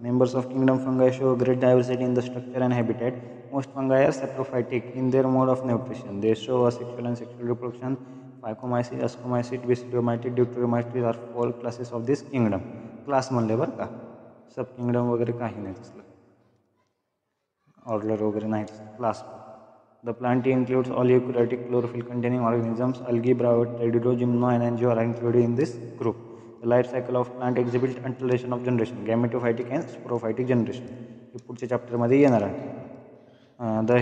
members of kingdom fungi show great diversity in the structure and habitat. Most fungi are saprophytic in their mode of nutrition. They show asexual and sexual reproduction. Phycomycetes, ascomycetes, basidiomycetes, deuteromycetes are all classes of this kingdom. Class म्हणले बरं का, सब kingdom वगैरे काही नाही तसलं, order वगैरे नाही, class. The plant includes all eukaryotic chlorophyll containing organisms. Algae, Bryoid, Tridilo, Gymno, and Angio are included in this group. The life cycle of plant exhibits alternation of generation, gametophytic and sporophytic generation. हे पुढच्या चॅप्टरमध्ये येणार आहे. The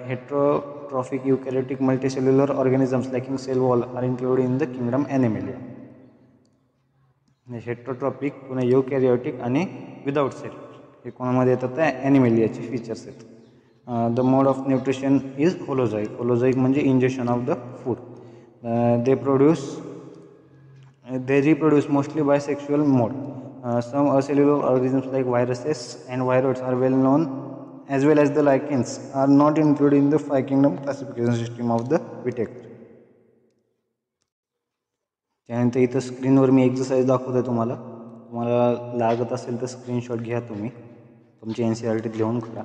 heterotrophic eukaryotic multicellular organisms lacking cell wall are included in the kingdom Animalia. Heterotrophic पुन्हा युकॅरियोटिक आणि without sale हे कोणामध्ये येतात त्या ॲनिमेलियाचे फीचर्स आहेत. The mode of nutrition is holozoic. Holozoic म्हणजे ingestion of the food. They reproduce mostly by sexual mode. Some acellular organisms like viruses and viroids are well known, as well as the lichens are not included in the 5 kingdom classification system of the Whittaker. त्यानंतर इथं स्क्रीनवर मी exercise दाखवतो तुम्हाला लागत असेल तर screenshot घ्या, तुम्ही तुमची NCERT लिहून करा.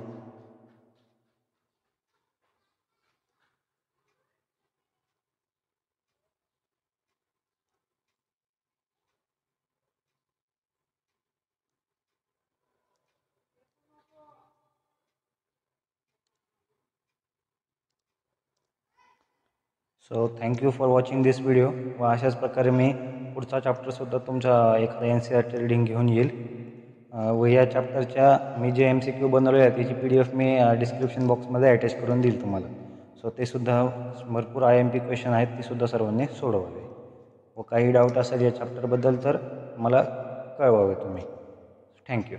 So thank you for watching this video. व अशाच प्रकारे मी पुढचा चॅप्टरसुद्धा तुमच्या एखादा NCERT रीडिंग घेऊन येईल. व या चॅप्टरच्या मी जे MCQ बनवले आहे त्याची PDF मी डिस्क्रिप्शन बॉक्समध्ये अटॅच करून देईल तुम्हाला. सो ते सुद्धा भरपूर IMP क्वेश्चन आहेत, ते सुद्धा सर्वांनी सोडवावे. व काही डाऊट असेल या चॅप्टरबद्दल तर मला कळवावे तुम्ही. थँक्यू.